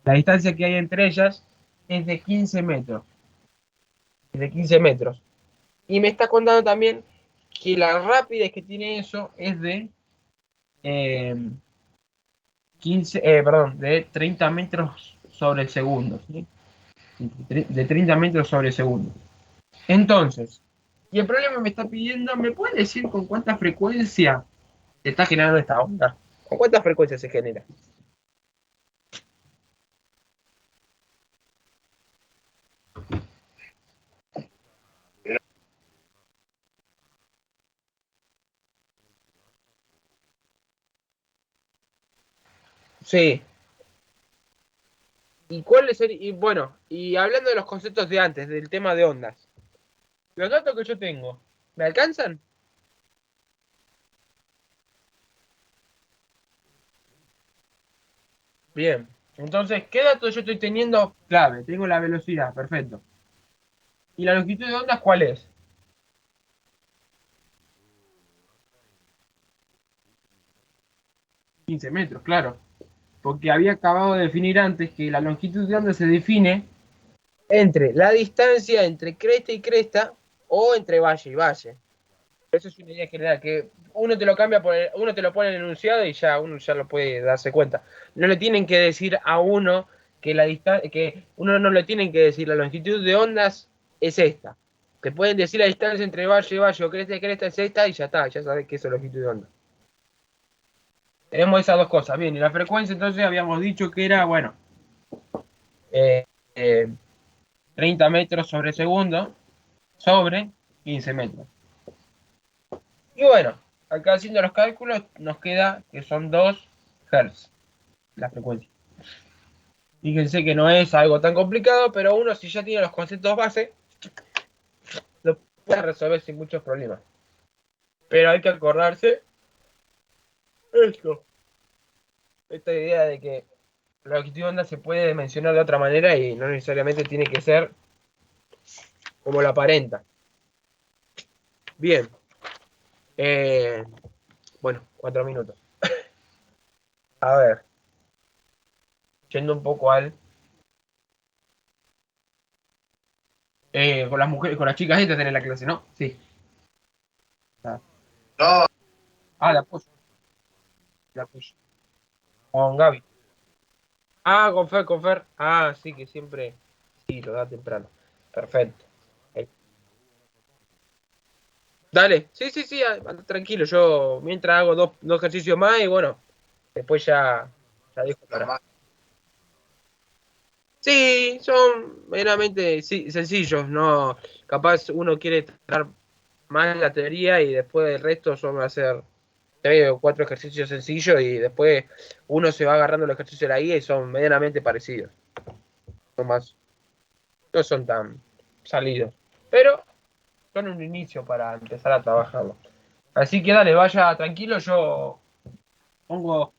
la distancia que hay entre ellas es de 15 metros. De 15 metros. Y me está contando también que la rapidez que tiene eso es de 30 metros sobre segundo, ¿sí? De 30 metros sobre segundo. Entonces, y el problema me está pidiendo, ¿me puede decir con cuánta frecuencia se está generando esta onda? ¿Con cuánta frecuencia se genera? Sí. Y bueno, y hablando de los conceptos de antes, del tema de ondas, los datos que yo tengo, ¿me alcanzan? Bien. Entonces, ¿qué datos yo estoy teniendo clave? Tengo la velocidad, perfecto. ¿Y la longitud de ondas cuál es? 15 metros, claro. Porque había acabado de definir antes que la longitud de onda se define entre la distancia entre cresta y cresta o entre valle y valle. Eso es una idea general, que uno te lo cambia uno te lo pone en el enunciado y ya uno ya lo puede darse cuenta. No le tienen que decir a uno que que uno no le tienen que decir la longitud de ondas es esta. Te pueden decir la distancia entre valle y valle o cresta y cresta es esta y ya está, ya sabes que eso es longitud de onda. Tenemos esas dos cosas. Bien, y la frecuencia entonces habíamos dicho que era, bueno, eh, eh, 30 metros sobre segundo sobre 15 metros. Y bueno, acá haciendo los cálculos nos queda que son 2 Hz la frecuencia. Fíjense que no es algo tan complicado, pero uno si ya tiene los conceptos base, lo puede resolver sin muchos problemas. Pero hay que acordarse esto, esta idea de que la longitud de onda se puede mencionar de otra manera y no necesariamente tiene que ser como la aparenta. Bien, eh, bueno, 4 minutos. A ver, yendo un poco al... con las mujeres, con las chicas estas en la clase, ¿no? Sí. Ah, No, la apoyo, la apoyo. Con Gaby. Ah, con Fer. Ah, sí, que siempre. Sí, lo da temprano. Perfecto. Eh, Dale, sí, sí, sí, tranquilo. Yo mientras hago dos ejercicios más y bueno, después ya dejo los para. más. Sí, son meramente sí, sencillos, ¿no? Capaz uno quiere tratar más la teoría y después el resto son hacer 3 o 4 ejercicios sencillos y después uno se va agarrando los ejercicios de la guía y son medianamente parecidos. Son más, no son tan salidos. Pero son un inicio para empezar a trabajarlo. Así que dale, vaya tranquilo, yo pongo,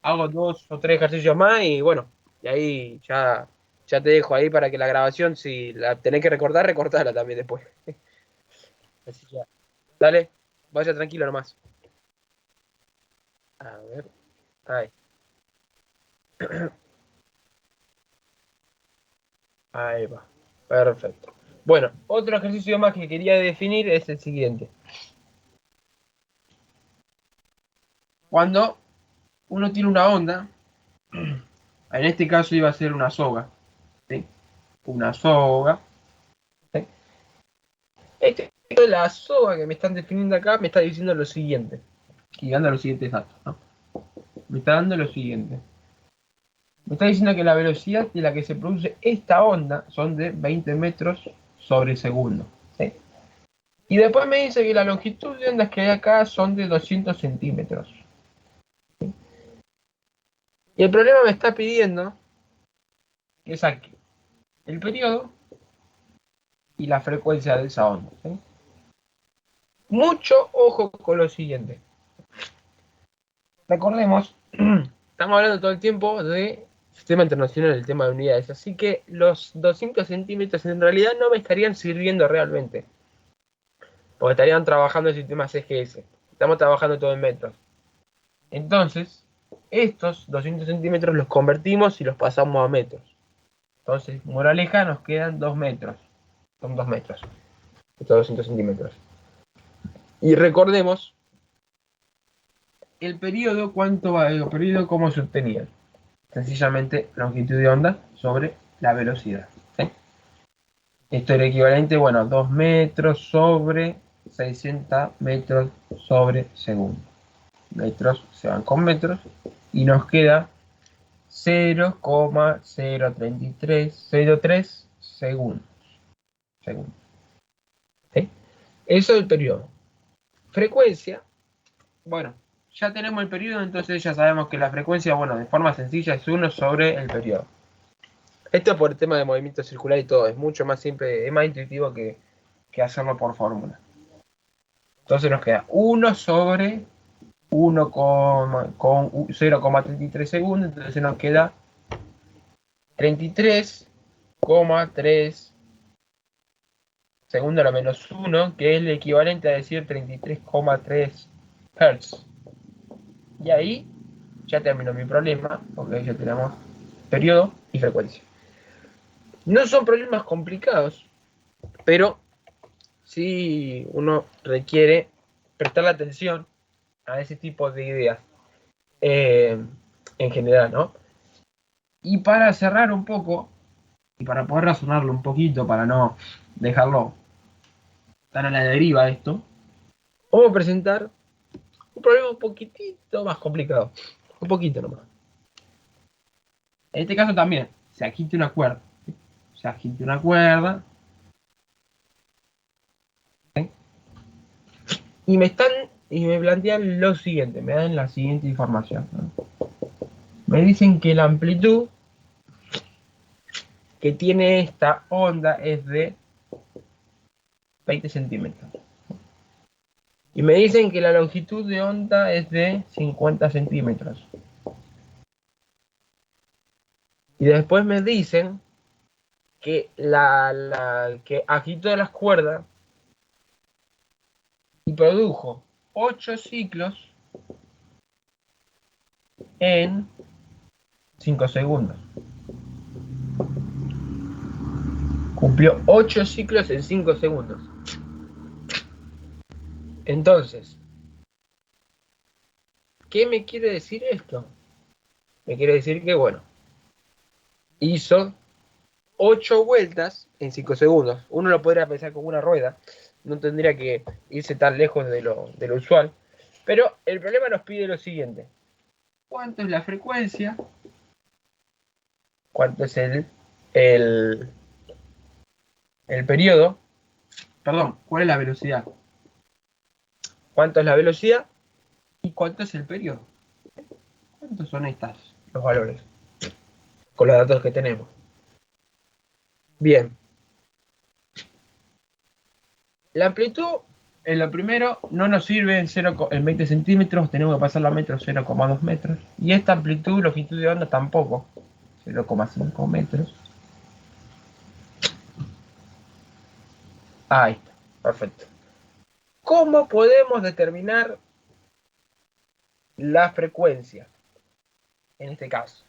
hago 2 o 3 ejercicios más y bueno, y ahí ya te dejo ahí para que la grabación, si la tenés que recordar, recortala también después. Así que dale, vaya tranquilo nomás. A ver, ahí, ahí va. Perfecto. Bueno, otro ejercicio más que quería definir es el siguiente. Cuando uno tiene una onda, en este caso iba a ser una soga, ¿sí? Una soga. ¿Sí? La soga que me están definiendo acá me está diciendo lo siguiente. Y dando los siguientes datos, ¿no? Me está dando lo siguiente. Me está diciendo que la velocidad de la que se produce esta onda son de 20 metros sobre segundo. ¿Sí? Y después me dice que la longitud de ondas que hay acá son de 200 centímetros. ¿Sí? Y el problema me está pidiendo que saque el periodo y la frecuencia de esa onda. ¿Sí? Mucho ojo con lo siguiente. Recordemos, estamos hablando todo el tiempo de sistema internacional, el tema de unidades, así que los 200 centímetros en realidad no me estarían sirviendo realmente, porque estarían trabajando en sistemas CGS. Estamos trabajando todo en metros. Entonces, estos 200 centímetros los convertimos y los pasamos a metros. Entonces, moraleja, nos quedan 2 metros. Son 2 metros, estos 200 centímetros. Y recordemos el periodo, ¿cuánto va el periodo? ¿Cómo se obtenía? Sencillamente longitud de onda sobre la velocidad. ¿Sí? Esto era equivalente, bueno, a 2 metros sobre 600 metros sobre segundo. Metros se van con metros y nos queda 0,03303 segundos. ¿Sí? Eso es el periodo. Frecuencia, bueno, ya tenemos el periodo, entonces ya sabemos que la frecuencia, bueno, de forma sencilla es 1 sobre el periodo. Esto por el tema de movimiento circular y todo, es mucho más simple, es más intuitivo que hacerlo por fórmula. Entonces nos queda 1 sobre 1 con 0,33 segundos, entonces nos queda 33,3 segundos a lo menos 1, que es el equivalente a decir 33,3 Hz. Y ahí ya terminó mi problema, porque ya tenemos periodo y frecuencia. No son problemas complicados, pero sí uno requiere prestarle atención a ese tipo de ideas en general, ¿no? Y para cerrar un poco, y para poder razonarlo un poquito, para no dejarlo tan a la deriva esto, vamos a presentar un problema un poquitito más complicado. Un poquito nomás. En este caso también, se agite una cuerda. Se agite una cuerda. ¿Sí? Y me plantean lo siguiente, me dan la siguiente información, ¿no? Me dicen que la amplitud que tiene esta onda es de 20 centímetros. Y me dicen que la longitud de onda es de 50 centímetros. Y después me dicen que que agitó las cuerdas y produjo 8 ciclos en 5 segundos. Cumplió 8 ciclos en 5 segundos. Entonces, ¿qué me quiere decir esto? Me quiere decir que, bueno, hizo 8 vueltas en 5 segundos. Uno lo podría pensar como una rueda, no tendría que irse tan lejos de lo usual. Pero el problema nos pide lo siguiente. ¿Cuánto es la frecuencia? ¿Cuánto es el periodo? Perdón, ¿cuál es la velocidad? ¿Cuánto es la velocidad? ¿Y cuánto es el periodo? ¿Cuántos son los valores? Con los datos que tenemos. Bien. La amplitud, en lo primero, no nos sirve en 20 centímetros, tenemos que pasarlo a metros, 0,2 metros. Y esta amplitud, longitud de onda tampoco, 0,5 metros. Ahí está, perfecto. ¿Cómo podemos determinar la frecuencia en este caso?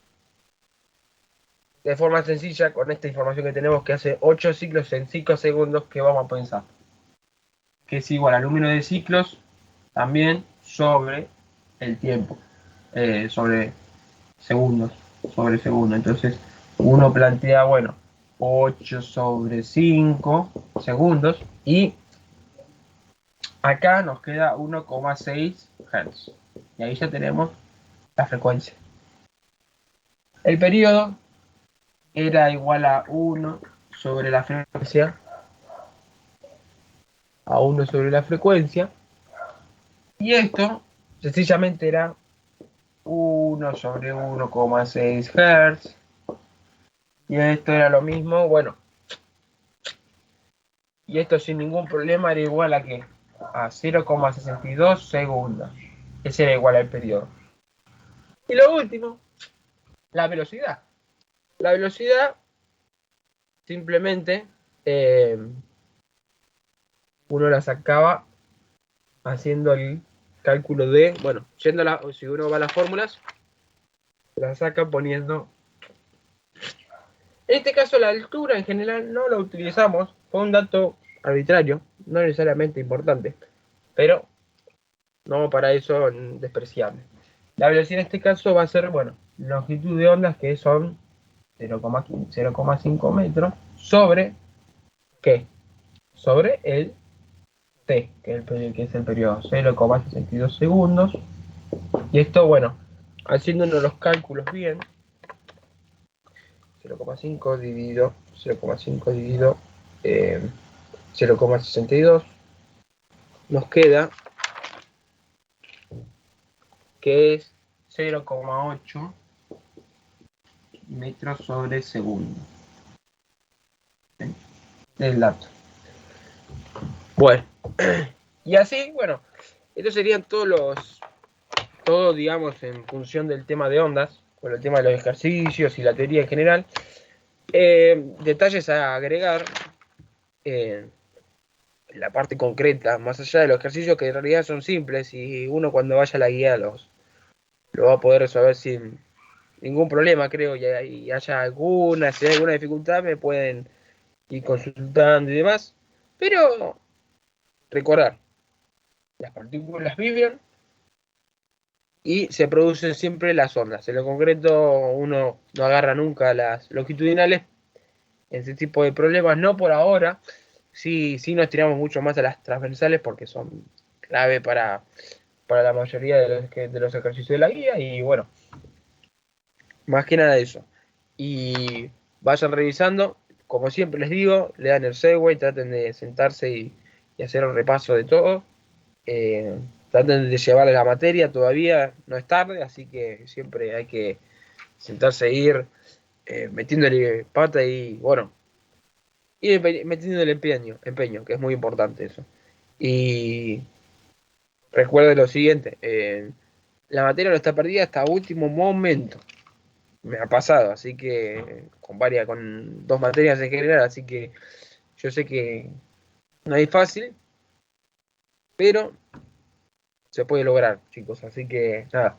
De forma sencilla, con esta información que tenemos que hace 8 ciclos en 5 segundos, ¿qué vamos a pensar? Que es igual al número de ciclos también sobre el tiempo, sobre segundos, sobre segundo. Entonces uno plantea, bueno, 8 sobre 5 segundos y acá nos queda 1,6 Hz. Y ahí ya tenemos la frecuencia. El periodo era igual a 1 sobre la frecuencia, a 1 sobre la frecuencia. Y esto sencillamente era 1 sobre 1,6 Hz. Y esto era lo mismo, bueno. Y esto sin ningún problema era igual a ¿qué? A 0,62 segundos. Ese era igual al periodo. Y lo último, la velocidad. La velocidad simplemente uno la sacaba haciendo el cálculo de, bueno, si uno va a las fórmulas, la saca poniendo. En este caso la altura en general no la utilizamos, fue un dato arbitrario, no necesariamente importante. pero no para eso despreciable. La velocidad en este caso va a ser, bueno, longitud de ondas que son 0,5 metros sobre, ¿qué? Sobre el T, que es el periodo 0,62 segundos. Y esto, bueno, haciéndonos los cálculos bien, 0,5 dividido 0,5 dividido 0,62, nos queda que es 0,8 metros sobre segundo. El dato. Bueno, y así, bueno, estos serían todo digamos en función del tema de ondas, con el tema de los ejercicios y la teoría en general. Detalles a agregar, la parte concreta, más allá de los ejercicios que en realidad son simples y uno cuando vaya a la guía lo va a poder resolver sin ningún problema, creo, y haya alguna, si hay alguna dificultad me pueden ir consultando y demás, pero recordar, las partículas vibran y se producen siempre las ondas. En lo concreto uno no agarra nunca las longitudinales en este tipo de problemas, no por ahora. Sí nos tiramos mucho más a las transversales porque son clave para la mayoría de los ejercicios de la guía y bueno, más que nada eso. Y vayan revisando, como siempre les digo, le dan el Segway, traten de sentarse y hacer un repaso de todo. Traten de llevar la materia, todavía no es tarde, así que siempre hay que sentarse e ir metiéndole pata y bueno, ir metiéndole empeño, que es muy importante eso. Y recuerden lo siguiente, la materia no está perdida hasta último momento. Me ha pasado, así que con dos materias en general, así que yo sé que no es fácil, pero se puede lograr, chicos, así que nada.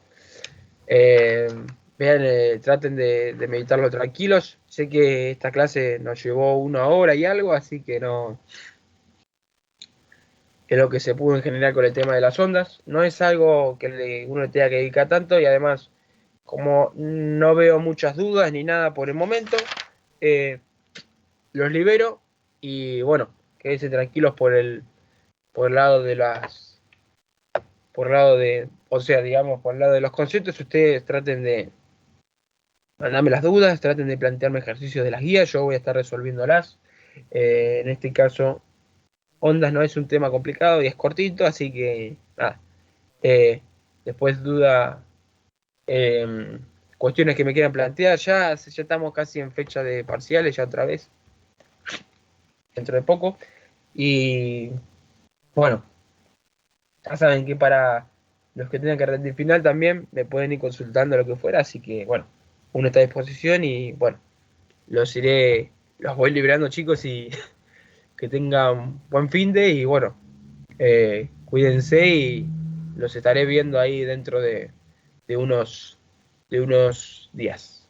Eh, Vean, traten de meditarlo tranquilos. Sé que esta clase nos llevó 1 hora y algo, así que no es lo que se pudo en general con el tema de las ondas. No es algo que uno le tenga que dedicar tanto y además, como no veo muchas dudas ni nada por el momento, los libero y bueno, quédense tranquilos por el lado de o sea, digamos, por el lado de los conceptos, ustedes traten de mandarme las dudas, traten de plantearme ejercicios de las guías, yo voy a estar resolviéndolas. En este caso, ondas no es un tema complicado y es cortito, así que nada. Después eh, cuestiones que me quieran plantear, ya estamos casi en fecha de parciales, ya otra vez, dentro de poco. Y bueno, ya saben que para los que tengan que rendir final también me pueden ir consultando lo que fuera, así que bueno, uno está a disposición y bueno, los voy liberando chicos y que tengan buen fin de y bueno, cuídense y los estaré viendo ahí dentro de unos días.